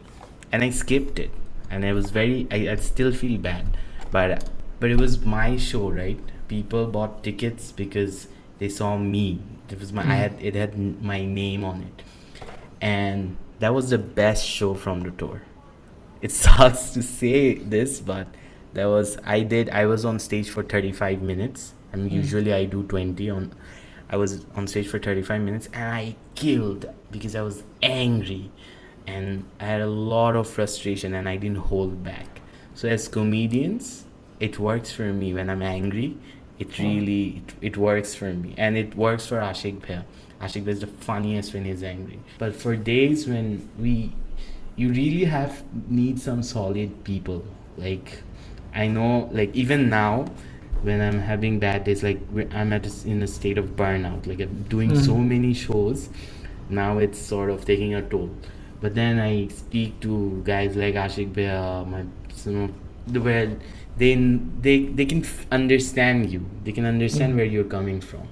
and I skipped it, and I still feel bad, but it was my show, right? People bought tickets because they saw me. It had my name on it, and that was the best show from the tour. It sucks to say this, but I was on stage for 35 minutes. And usually I do 20 on. I was on stage for 35 minutes, and I killed because I was angry, and I had a lot of frustration, and I didn't hold back. So as comedians, it works for me when I'm angry. It really it works for me, and it works for Ashik Bhaiya. Ashik Bhaiya is the funniest when he's angry. But for days when you really need some solid people. Like, I know, like even now, when I'm having bad days, like I'm in a state of burnout. Like I'm doing so many shows, now it's sort of taking a toll. But then I speak to guys like Ashik Bhaiya, where they can understand you. They can understand where you're coming from.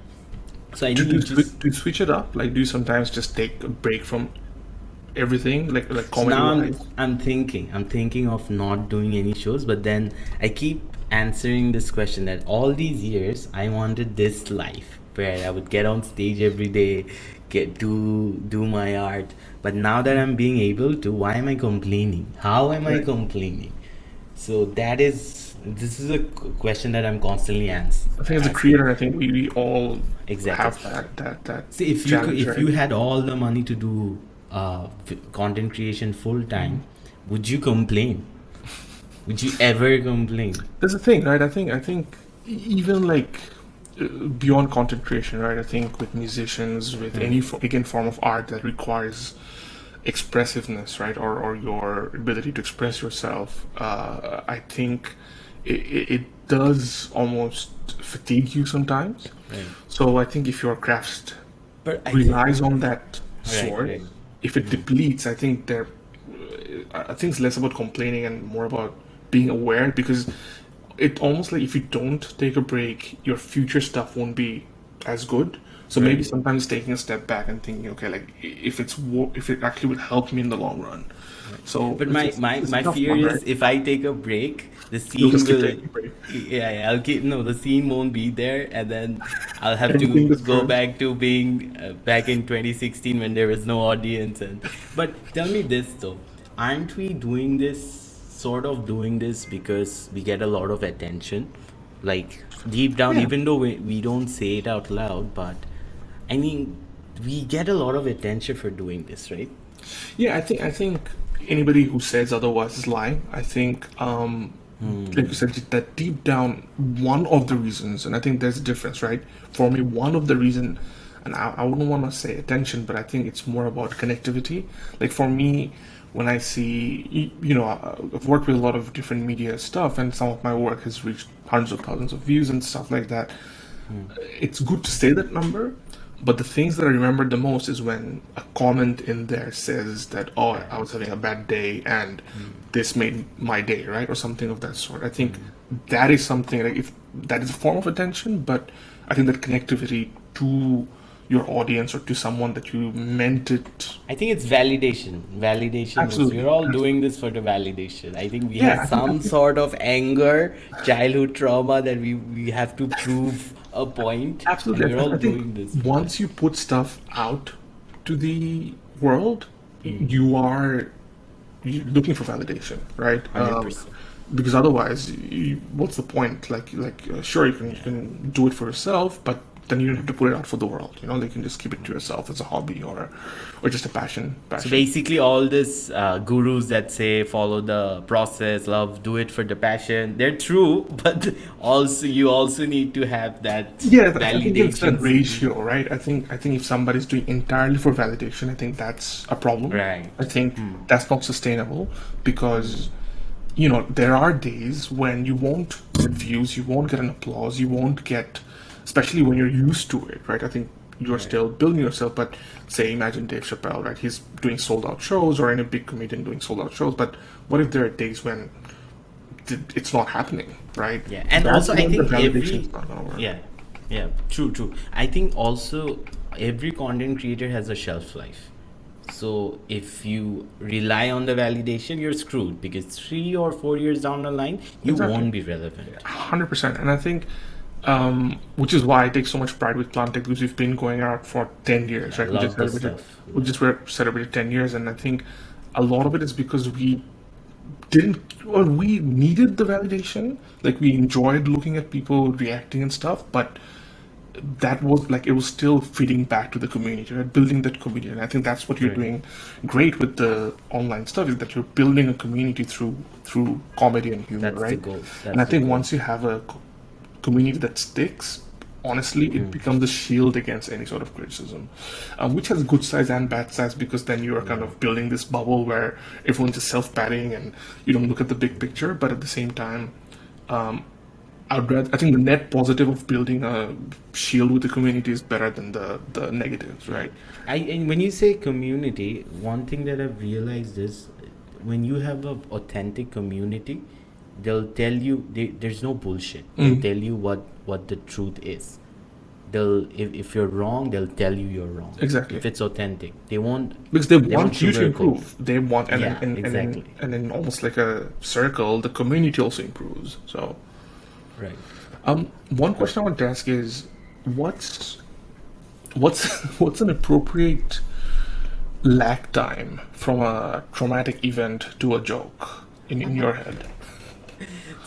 So I Do think you, do you switch it up? Like, do you sometimes just take a break from everything, like so comedy now wise? I'm thinking of not doing any shows, but then I keep answering this question that all these years I wanted this life where I would get on stage every day, get to do my art. But now that I'm being able to, why am I complaining? How am I Right. complaining? So this is a question that I'm constantly I think as a asking. creator, I think we all Exactly. have that See, challenge, if right? you had all the money to do content creation full time, would you complain? Would you ever complain? That's the thing, right? I think even like beyond content creation, right? I think with musicians, with any again form of art that requires expressiveness, right, or your ability to express yourself, I think it does almost fatigue you sometimes. Right. So I think if your craft But relies on that right, sword, right. if it depletes, I think it's less about complaining and more about being aware, because it almost like if you don't take a break, your future stuff won't be as good. So maybe Right. sometimes taking a step back and thinking, okay, like if it actually will help me in the long run. So But it's a my tough fear one, right? is if I take a break, the You'll scene just keep will, taking a break. I'll keep, no, the scene won't be there, and then I'll have Anything to that's go good. back to being back in 2016 when there was no audience. And but tell me this though, aren't we doing this, sort of doing this because we get a lot of attention? Like deep down, Yeah. even though we don't say it out loud, but I mean, we get a lot of attention for doing this, right? Yeah, I think anybody who says otherwise is lying. I think like you said, that deep down, one of the reasons, and I think there's a difference, right? For me, one of the reason, and I wouldn't want to say attention, but I think it's more about connectivity. Like for me, when I see, I've worked with a lot of different media stuff, and some of my work has reached hundreds of thousands of views and stuff like that. It's good to say that number, but the things that I remember the most is when a comment in there says that, oh, I was having a bad day and this made my day, right? Or something of that sort. I think that is something, like, if that is a form of attention, but I think that connectivity to your audience or to someone that you meant it. I think it's validation. Validation is, we're Absolutely. all doing this for the validation. I think we Yeah, have I some think sort of anger, childhood trauma that we have to prove a point, and absolutely. we're all I think doing this. once you put stuff out to the world, you are you're looking for validation, right? 100%. Because otherwise, what's the point? Sure, you can do it for yourself, but then you don't have to put it out for the world. You can just keep it to yourself as a hobby or just a passion. So Passion. basically, all this gurus that say follow the process, love, do it for the passion, they're true, but also you also need to have that Yeah, I think it's that validation seeking. ratio, right? I think if somebody's doing entirely for validation, I think that's a problem. Right. I think that's not sustainable because there are days when you won't get views, you won't get an applause, you won't get, especially when you're used to it, right? I think you're Right. still building yourself, but say, imagine Dave Chappelle, right? He's doing sold out shows, or any big comedian doing sold out shows, but what if there are days when it's not happening, right? Yeah, and That's also I when the think validation is not gonna work. yeah, yeah, true. I think also every content creator has a shelf life. So if you rely on the validation, you're screwed because 3 or 4 years down the line, you Exactly. won't be relevant. 100%. And I think, which is why I take so much pride with Plantech, because we've been going out for 10 years, I right? love this stuff. We just celebrated 10 years. And I think a lot of it is because we didn't, or we needed the validation. Like we enjoyed looking at people reacting and stuff, but that was like it was still feeding back to the community, right? Building that community. And I think that's what you're Right. doing great with the online stuff, is that you're building a community through comedy and humor, That's the right? goal. And I That's the think goal. once you have a community that sticks, honestly, it becomes a shield against any sort of criticism, which has good sides and bad sides, because then you are kind of building this bubble where everyone's just self-patting and you don't look at the big picture. But at the same time, I think the net positive of building a shield with the community is better than the negatives, right? And when you say community, one thing that I've realized is when you have an authentic community, they'll tell you there's no bullshit. They'll tell you what the truth is. If you're wrong, they'll tell you you're wrong. Exactly. If it's authentic, they won't. Because they won't want you to sugarcoat. improve. They want, and Yeah, and exactly. and in almost like a circle, the community also improves. So, Right. one question I want to ask is, what's an appropriate lag time from a traumatic event to a joke in your head?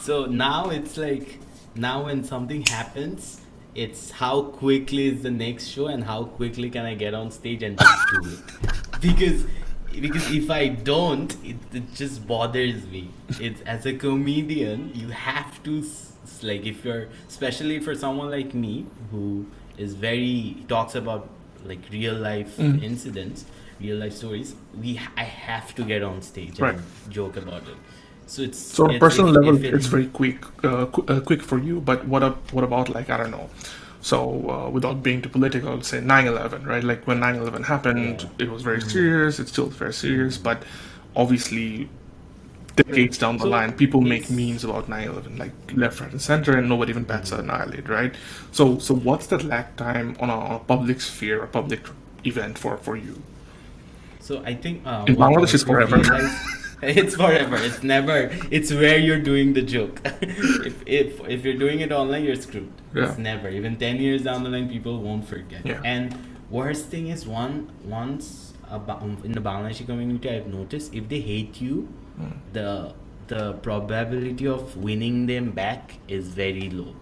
So now it's like, now when something happens, it's how quickly is the next show and how quickly can I get on stage and just do it. Because if I don't, it just bothers me. It's, as a comedian, you have to like, if you're, especially for someone like me who is very, talks about like real life incidents, real life stories, I have to get on stage Right. and joke about it. So it's, So on a it's personal level, if it's very quick for you. But what about, like, I don't know. So without being too political, say 9/11, right? Like when 9/11 happened, Yeah. it was very serious. It's still very serious, but obviously decades down the So line, people make it's, memes about 9/11, like left, right, and center, and nobody even bats an eyelid, right? So what's that lag time on a public sphere, a public event for you? so I think In Bangladesh, it's what we've forever. realized, it's forever. It's never. It's where you're doing the joke. if you're doing it online, you're screwed. Yeah. It's never. Even 10 years down the line, people won't forget. Yeah. And worst thing is, once in the Bangladeshi community, I've noticed if they hate you, the probability of winning them back is very low.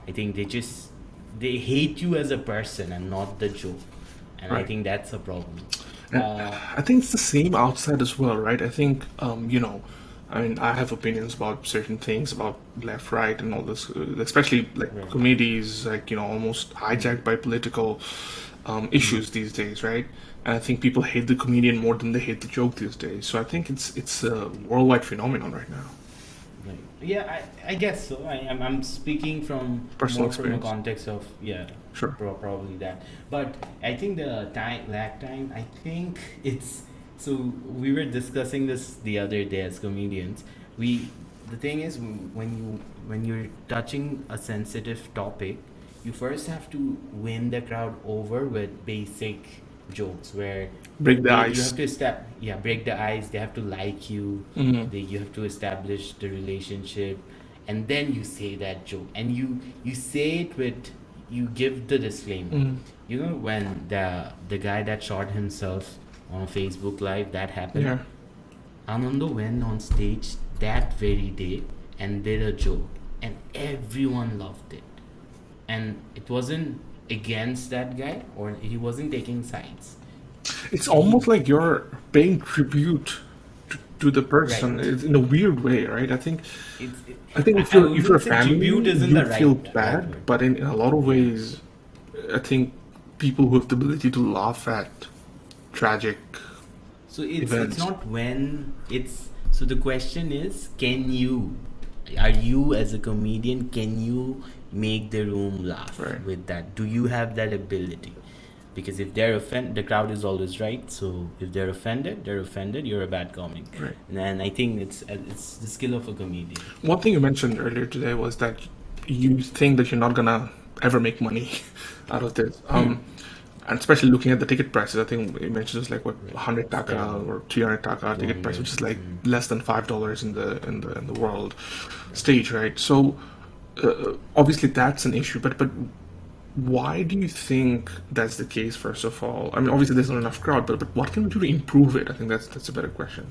I think they hate you as a person and not the joke, and I Right. think that's a problem. I think it's the same outside as well, right? I think, I mean, I have opinions about certain things, about left, right, and all this, especially like comedies, like, almost hijacked by political issues these days, right? And I think people hate the comedian more than they hate the joke these days. So I think it's a worldwide phenomenon right now. Right. Yeah, I guess so. I'm speaking from Personal more from a experience. context of, yeah, Sure. probably that. But I think the lag time, I think it's, so we were discussing this the other day as comedians. The thing is, when you're touching a sensitive topic, you first have to win the crowd over with basic jokes where Break the you ice. have to break the ice. They have to like you. You have to establish the relationship, and then you say that joke, and you say it with, you give the disclaimer. You know, when the guy that shot himself on Facebook Live, that happened. Yeah. Ananda went on stage that very day and did a joke, and everyone loved it. And it wasn't against that guy, or he wasn't taking sides. It's almost like you're paying tribute to the person. Right. It's in a weird way, right? I think It's, if I you're wouldn't a say family, tribute isn't you the right feel word. bad, but in a lot of ways, I think people who have the ability to laugh at tragic So it's events. not when it's, so the question is, are you as a comedian, can you make the room laugh Right. with that? Do you have that ability? Because if they're offended, the crowd is always right. So if they're offended, you're a bad comic. Right. And I think it's the skill of a comedian. One thing you mentioned earlier today was that you think that you're not gonna ever make money out of this. And especially looking at the ticket prices, I think you mentioned it's like what, 100 taka or 300 taka ticket price, which is like less than $5 in the world stage, right? So obviously that's an issue, but why do you think that's the case? First of all, I mean, obviously there's not enough crowd, but what can we do to improve it? I think that's a better question.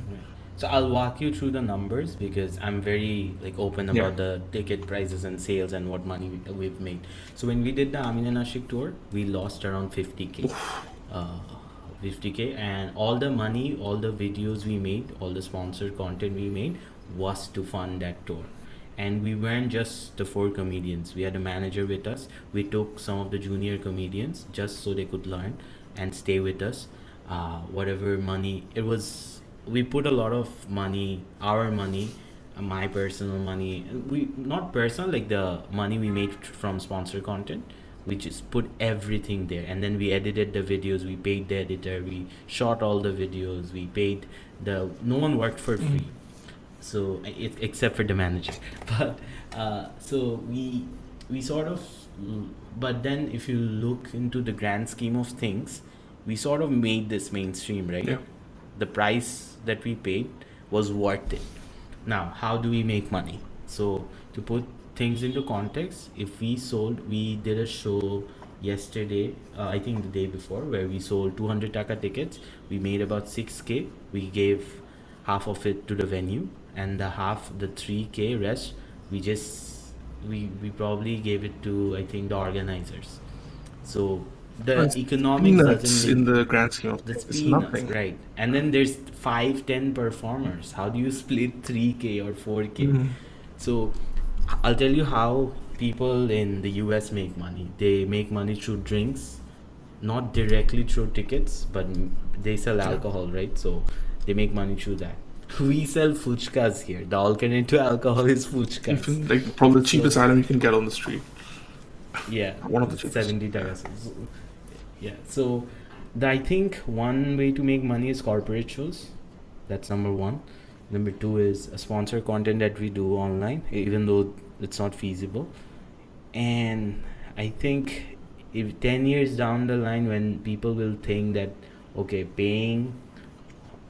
So I'll walk you through the numbers because I'm very like open Yeah. about the ticket prices and sales and what money we've made. So when we did the Amin and Ashik tour, we lost around 50k. 50k, and all the money, all the videos we made, all the sponsored content we made was to fund that tour. And we weren't just the four comedians. We had a manager with us. We took some of the junior comedians just so they could learn and stay with us. Whatever money it was, we put a lot of money, our money, my personal money. We not personal, like the money we made from sponsor content. We just put everything there, and then we edited the videos. We paid the editor. We shot all the videos. We paid the. No one worked for free, so except for the manager. But so we sort of. But then, if you look into the grand scheme of things, we sort of made this mainstream, right? Yeah. The price that we paid was worth it. Now, how do we make money? So, to put things into context, if we did a show yesterday, I think the day before, where we sold 200 taka tickets. We made about 6k. We gave half of it to the venue, and the 3k rest, we probably gave it to, I think, the organizers. So the It's economics peanuts doesn't in make the grand scheme of that's things. It's peanuts, nothing. right? And then there's 5-10 performers. How do you split 3k or 4k? So I'll tell you how people in the US make money. They make money through drinks, not directly through tickets, but they sell alcohol, right? So they make money through that. We sell fuchkas here. The alternative to alcohol is fuchkas. Even, like probably the cheapest item you can get on the street. Yeah, One of the cheapest. 70 takas. Yeah, so I think one way to make money is corporate shows. That's number one. Number two is a sponsor content that we do online, even though it's not feasible. And I think if 10 years down the line, when people will think that, okay, paying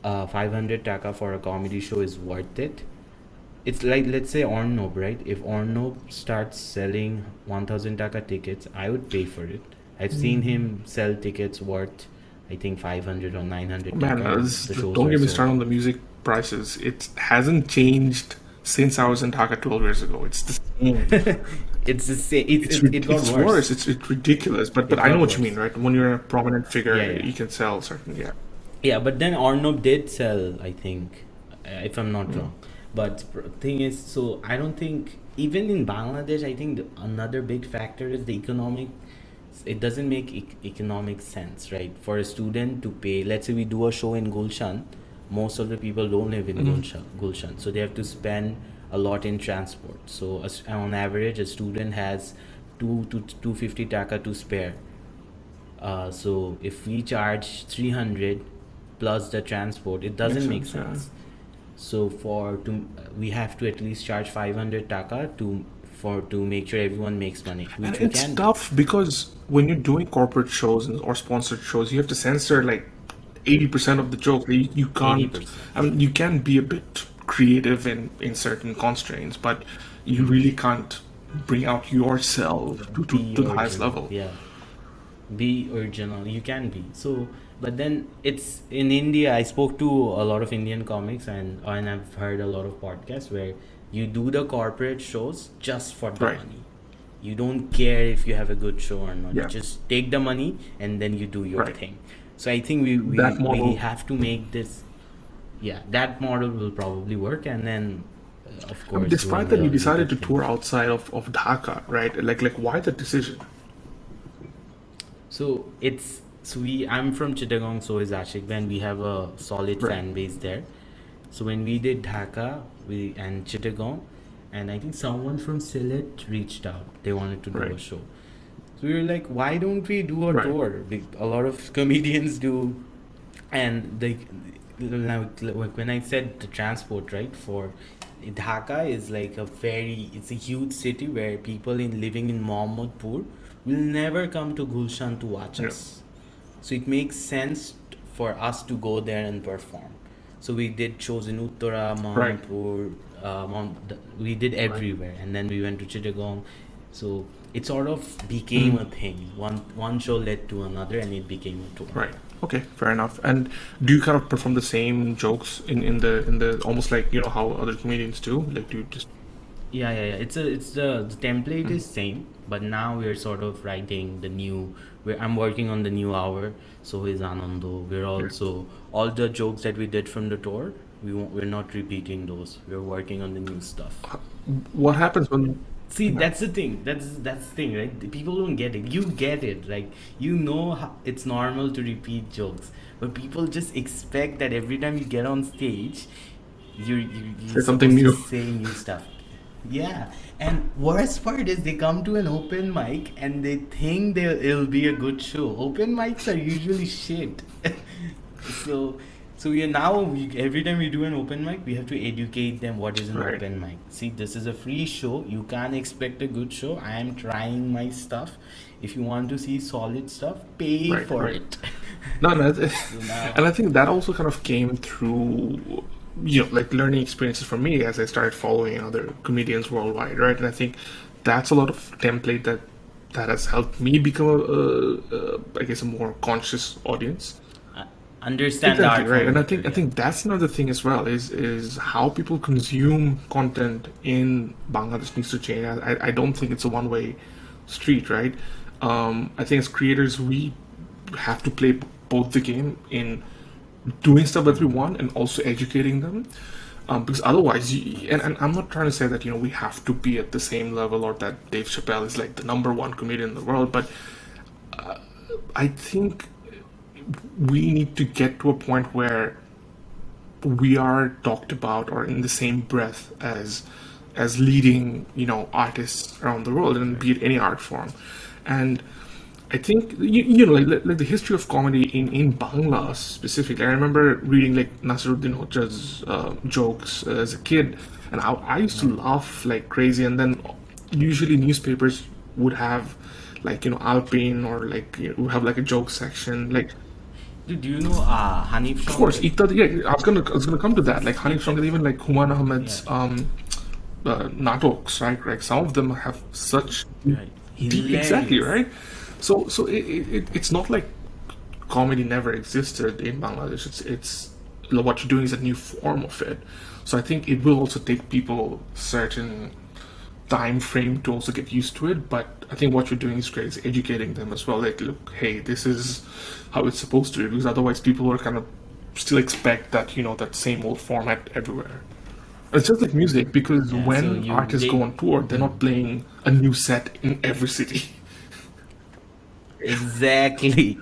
500 taka for a comedy show is worth it, it's like, let's say Ornob, right? If Ornob starts selling 1000 taka tickets, I would pay for it. I've seen him sell tickets worth, I think, 500 or 900 Man, taka. don't get me started on the music prices. It hasn't changed since I was in Dhaka 12 years ago. It's the same. It's the same. It got It's worse. It's ridiculous. But I got know what you worse. mean, right? When you're a prominent figure, Yeah. you can sell certain. Yeah. Yeah, but then Ornob did sell, I think, if I'm not wrong. But thing is, so I don't think, even in Bangladesh, I think another big factor is the economic. It doesn't make economic sense, right? For a student to pay, let's say we do a show in Gulshan, most of the people don't live in Gulshan, so they have to spend a lot in transport. So on average, a student has 250 taka to spare. So if we charge 300 plus the transport, it doesn't make Makes sense, sense. So we have to at least charge 500 taka to make sure everyone makes money, which And we it's can. tough because when you're doing corporate shows or sponsored shows, you have to censor like 80% of the joke. You can't. 80%. I mean, you can be a bit creative in certain constraints, but you really can't bring out yourself to the highest level. Yeah, be original. You can be. So, but then it's in India. I spoke to a lot of Indian comics, and I've heard a lot of podcasts where you do the corporate shows just for the Right. money. You don't care if you have a good show or not. Yeah. You just take the money and then you do your Right. thing. So I think we That model- we have to make this. Yeah, that model will probably work, and then of course. Despite doing that, you the decided to YouTube tour outside of Dhaka, right? Like why the decision? So I'm from Chittagong, so is Ashik, and we have a solid Right. fan base there. So when we did Dhaka and Chittagong, and I think someone from Sylhet reached out. They wanted to do a Right. show. So we were like, why don't we do a Right. tour? A lot of comedians do, and when I said the transport, right, for Dhaka is like it's a huge city where people living in Mohammedpur will never come to Gulshan to watch Yeah. us. So it makes sense for us to go there and perform. So we did shows in Uttara, Mohammedpur, we did everywhere, and then we went to Chittagong. So it sort of became a thing. One show led to another, and it became a tour. Right. Okay, fair enough. And do you kind of perform the same jokes in the almost like how other comedians do? Like, do you just Yeah. It's the template is same, but now we're sort of writing the new. I'm working on the new hour. So is Anando. We're yeah. also all the jokes that we did from the tour. We're not repeating those. We're working on the new stuff. What happens when See, yeah, that's the thing. That's the thing, right? The people don't get it. You get it. Like you know, it's normal to repeat jokes, but people just expect that every time you get on stage, you're say something supposed to new? say new stuff. Yeah, and worst part is they come to an open mic and they think it'll be a good show. Open mics are usually shit. so so we are now every time we do an open mic, we have to educate them what is an Right, open mic. See, this is a free show. You can't expect a good show. I am trying my stuff. If you want to see solid stuff, pay right, for right. it. No, no, So now, and I think that also kind of came through, like learning experiences for me as I started following other comedians worldwide, right? And I think that's a lot of template that has helped me become I guess, a more conscious audience. uh, understand the Exactly, art right. form And I better. think I Yeah. think that's another thing as well is how people consume content in Bangladesh needs to change. I don't think it's a one way street, right? I think as creators we have to play both the game in doing stuff that we want and also educating them. Because otherwise, and I'm not trying to say that we have to be at the same level or that Dave Chappelle is like the number one comedian in the world, but I think we need to get to a point where we are talked about or in the same breath as leading artists around the world, and Right. be it any art form. And I think like the history of comedy in Bangla specifically. I remember reading like Nasiruddin Hoxha's jokes as a kid, and I used to Right. laugh like crazy. And then usually newspapers would have like Alpine, or like would have like a joke section. Like, Do you know Hanif of course, Shanker? yeah, I was gonna come to that. Like Hanif Shankar, even like Humayun Yeah. Ahmed's natoks, right? Like some of them have such Right. deep, exactly, Hilarious. right? So it's not like comedy never existed in Bangladesh. It's what you're doing is a new form of it. So I think it will also take people certain time frame to also get used to it. But I think what you're doing is great. Is educating them as well. Like, look, hey, this is how it's supposed to be. Because otherwise, people will kind of still expect that that same old format everywhere. It's just like music, because Yeah. So when you artists go they on tour, they're not playing a new set in every city. exactly,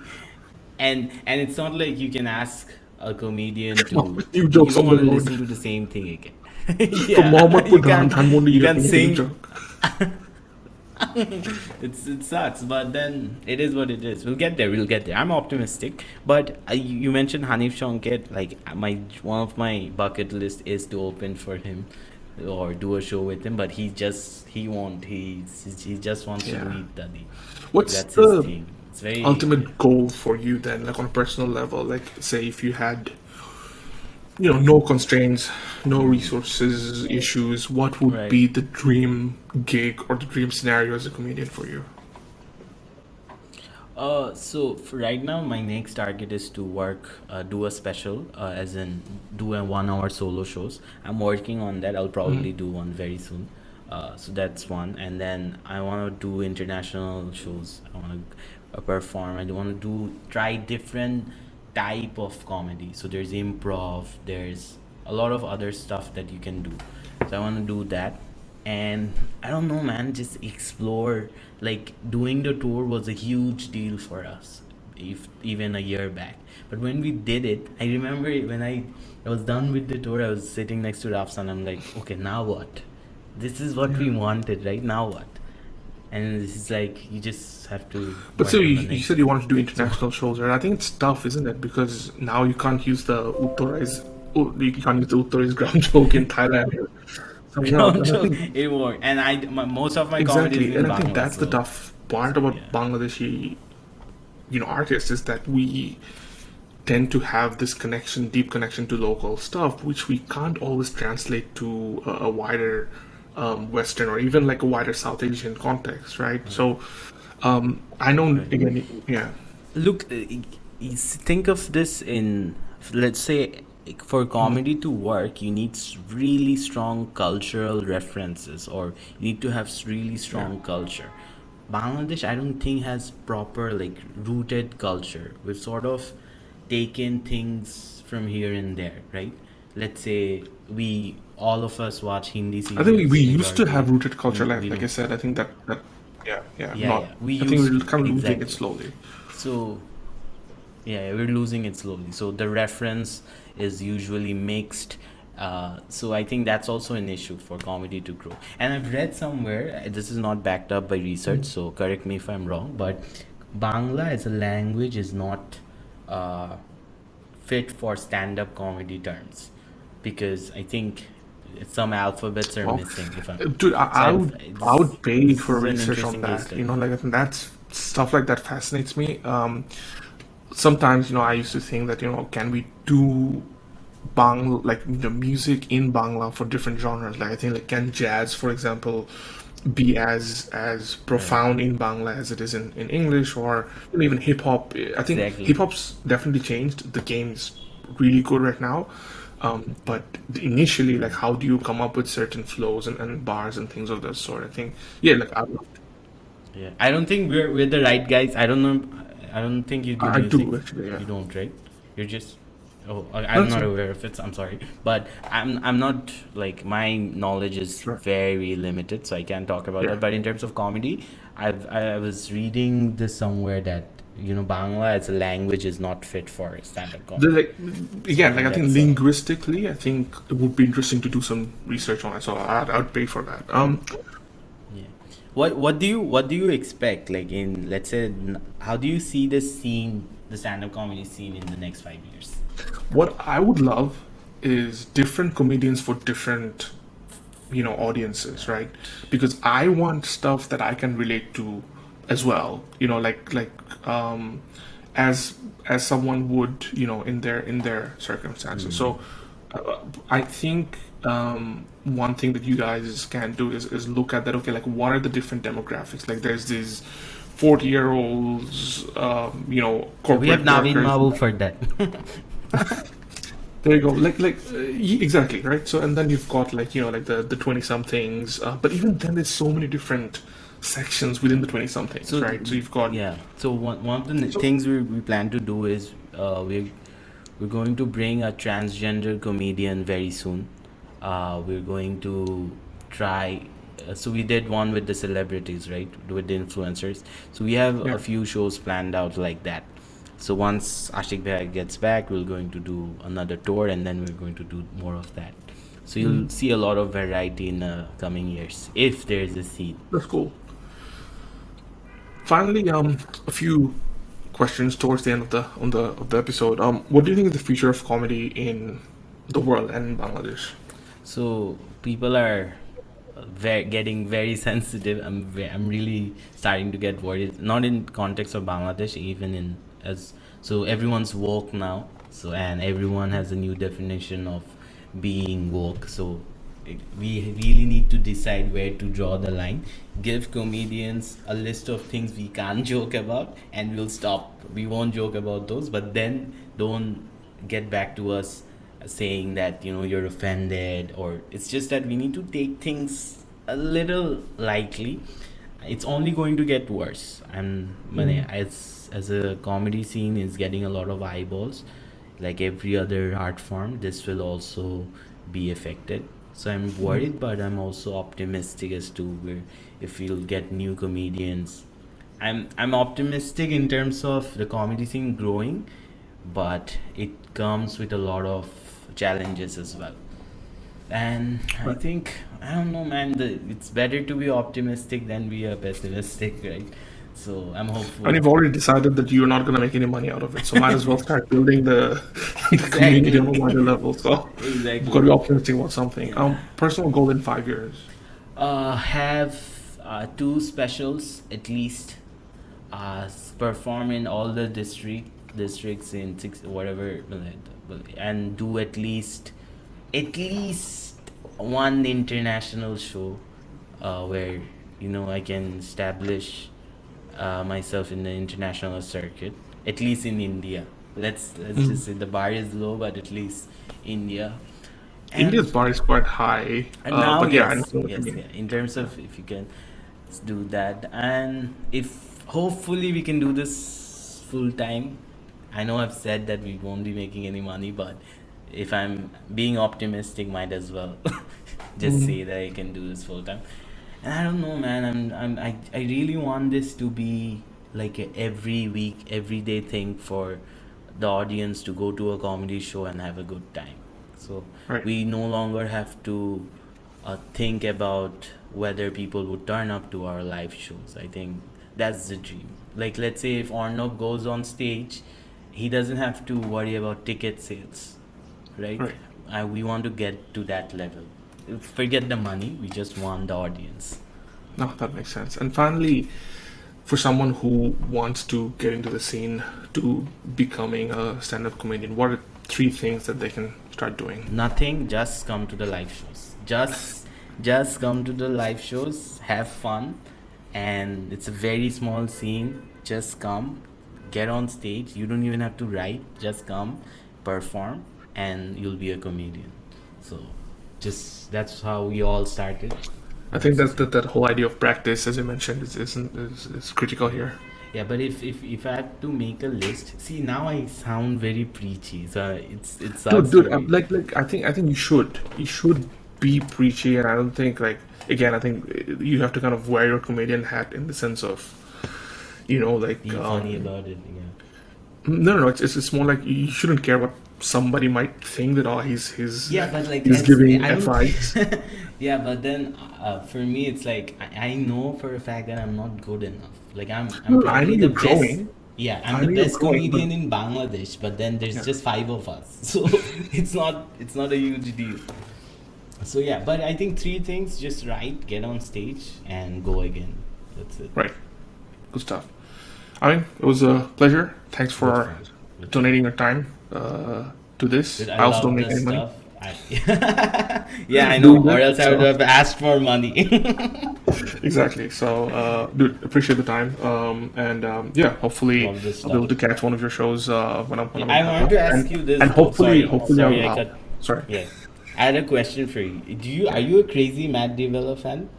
and it's not like you can ask a comedian Come up to. with new You jokes don't on the want to road. listen to the same thing again. From Yeah, Mohammedpur Dhanmondi, you you have can to make a new sing. joke. It sucks, but then it is what it is. We'll get there. We'll get there. I'm optimistic. But you mentioned Hanif Shankar. Like my one of my bucket list is to open for him or do a show with him. But he won't. He just wants to do Yeah. it daddy. What's That's his the thing. It's very ultimate goal for you then, like on a personal level? Like, say if you had, no constraints, no resources, issues, what would right. be the dream gig or the dream scenario as a comedian for you? So for right now, my next target is to do a special, as in do a 1 hour solo shows. I'm working on that. I'll probably do one very soon. So that's one, and then I want to do international shows. I want to perform. I want to try different type of comedy. So there's improv. There's a lot of other stuff that you can do. So I want to do that, and I don't know, man, just explore. Like doing the tour was a huge deal for us, if even a year back. But when we did it, I remember when I was done with the tour, I was sitting next to Rafsan. I'm like, okay, now what? This is what we wanted, right? Now what? And this is like you just have to But so work on the you said next you thing. wanted to do So international shows, right? I think it's tough, isn't it? Because now you can't use the Uttorais, you can't use the Uttorais ground joke in Thailand or somewhere else. ground And I joke, think it worked. And most of my comedy is exactly, in and I think Bangla, that's the so tough part about yeah. Bangladeshi, artists, is that we tend to have this connection, deep connection to local stuff, which we can't always translate to a wider Western or even like a wider South Asian context, right? Right. So I know Right. again, yeah, Look, think of this in, let's say, for comedy to work, you need really strong cultural references, or you need to have really strong culture. Bangladesh, I don't think, has proper like rooted culture. We've sort of taken things from here and there, right? Let's say we all of us watch Hindi I think we serials used to have majority. rooted culture, We like I know. said. I think that yeah, Yeah, not. yeah. We I think we're used kind of losing it exactly. slowly. So yeah, we're losing it slowly. So the reference is usually mixed. So I think that's also an issue for comedy to grow. And I've read somewhere, this is not backed up by research, so correct me if I'm wrong, but Bangla as a language is not uh, fit for stand-up comedy terms, because I think some alphabets are Well, missing. If I'm dude, so, I would pay this for is an research on interesting case that. You know, study. like I think that's stuff like that fascinates me. Sometimes I used to think that can we do like music in Bangla for different genres? Like I think like can jazz, for example, be as Right. profound in Bangla as it is in English, or even hip hop. I think Exactly. hip hop's definitely changed. The game's really good right now. But initially, like, how do you come up with certain flows and bars and things of that sort? I think, yeah, like Yeah, I don't think we're the right guys. I don't know. I don't think you do I music. do actually, yeah. You don't, right? You're just. Oh, I'm That's not it. aware of it. I'm sorry, but I'm not like, my knowledge is Sure. very limited, so I can't talk about Yeah. that. But in terms of comedy, I was reading this somewhere that Bangla as a language is not fit for stand-up The, comedy. like, So I again, like think I think that's linguistically, I think it would be interesting to do some research on it. So I'd pay for that. yeah. What do you expect, like, in, let's say, how do you see the stand-up comedy scene in the next 5 years? What I would love is different comedians for different audiences, right? Because I want stuff that I can relate to as well, like as someone would, in their circumstances. So I think one thing that you guys can do is look at that. Okay, like what are the different demographics? Like there's these 40-year-olds, Yeah, we have corporate Naveen workers. Mabu for that. There you go. Exactly, right. So and then you've got like the 20 somethings. But even then, there's so many different sections within the 20 somethings, So right? So you've got yeah, so one of the so things we plan to do is, we're going to bring a transgender comedian very soon. We're going to try. So we did one with the celebrities, right? With the influencers. So we have yeah. a few shows planned out like that. So once Ashik Bhai gets back, we're going to do another tour, and then we're going to do more of that. So Mm, you'll see a lot of variety in the coming years, if there's a scene. that's cool. Finally, a few questions towards the end of the episode. What do you think is the future of comedy in the world and in Bangladesh? So people are getting very sensitive. I'm really starting to get worried. Not in context of Bangladesh, even in as so everyone's woke now. So, and everyone has a new definition of being woke. So we really need to decide where to draw the line. Give comedians a list of things we can't joke about, and we'll stop. We won't joke about those. But then don't get back to us saying that you're offended, or it's just that we need to take things a little lightly. It's only going to get worse. And Mm, as a comedy scene is getting a lot of eyeballs, like every other art form, this will also be affected. So I'm mm. worried, but I'm also optimistic as to where, if we'll get new comedians. I'm optimistic in terms of the comedy scene growing, but it comes with a lot of challenges as well. And I Right. think, I don't know, man. It's better to be optimistic than be a pessimistic, right? So I'm And hopeful. you've already decided that you're not going to make any money out of it, so might as well start building the the community on a Exactly. wider level. So we've got to Exactly. be optimistic about something. Yeah. Personal goal in 5 years. Have two specials at least. Perform in all the districts in six whatever, and do at least one international show, where I can establish myself in the international circuit. at least in India. Let's just say the bar is low, but at least India. And India's bar is quite high. and now, But yeah, I yes, know what you yes, mean. yeah. In terms of if you can do that, and if hopefully we can do this full time. I know I've said that we won't be making any money, but if I'm being optimistic, might as well just say that I can do this full time. And I don't know, man. I really want this to be like a every week, everyday thing for the audience to go to a comedy show and have a good time. So Right. we no longer have to think about whether people would turn up to our live shows. I think that's the dream. Like, let's say if Arnab goes on stage, he doesn't have to worry about ticket sales, right? Right. We want to get to that level. Forget the money, we just want the audience. No, that makes sense. And finally, for someone who wants to get into the scene to becoming a stand-up comedian, what are 3 things that they can start doing? Nothing, just come to the live shows. Just come to the live shows, have fun, and it's a very small scene. Just come, get on stage. You don't even have to write, just come, perform, and you'll be a comedian. So just that's how we all started. I think that whole idea of practice, as you mentioned, is critical here. Yeah, but if I had to make a list, see, now I sound very preachy. So it sounds Dude, very- like I think you should be preachy, and I don't think, like, again, I think you have to kind of wear your comedian hat in the sense of, like, be funny about it. Yeah. no, it's more like you shouldn't care what somebody might think, that he's Yeah, but like he's as- giving I don't- advice. Yeah, but then for me, it's like I know for a fact that I'm not good enough. Like I'm No, I probably know the you're best. growing. Yeah, I I'm know the you're best growing, comedian in Bangladesh, but then there's Yeah. just 5 of us, so it's not a huge deal. So yeah, but I think 3 things: just write, get on stage, and go again. That's it. Right. Good stuff. I mean, it was a pleasure. Thanks Good for friend. Good donating your time to this. Dude, I also love don't make this any money. stuff. Yeah, I know. Doing that, Or else I would so- have asked for money. Exactly. So, dude, appreciate the time. Yeah, hopefully Love this I'll be able to stuff. catch one of your shows when I'm. I wanted to ask and, you this. And though. hopefully, sorry, I I'll, cut. sorry. Yeah, I had a question for you. Are you a crazy Matt Develler fan?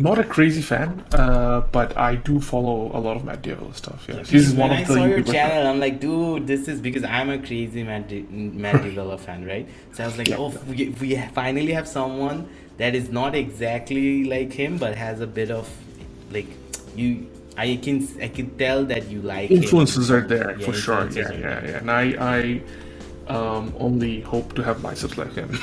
Not a crazy fan, but I do follow a lot of Matt Diavolo stuff. Yeah, Because he's when one I of the saw your YouTubers. channel, I'm like, dude, this is because I'm a crazy Matt Develler fan, right? So I was like, oh, we finally have someone that is not exactly like him, but has a bit of like you. I can tell that you like Influences him. are there Yeah, for sure. influences Yeah, are yeah, there. yeah. And I only hope to have biceps like him.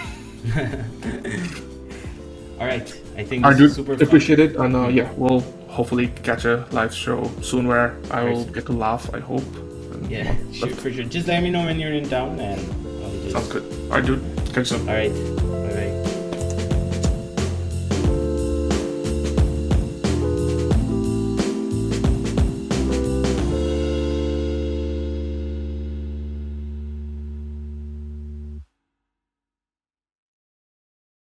All right, I think I this do is super fun. appreciate it, and yeah, we'll hopefully catch a live show soon where I will Perfect. get to laugh. I hope. And, Yeah, sure, for sure. Just let me know when you're in town, and I'll just. Sounds good. All right, dude. Catch you soon. All right.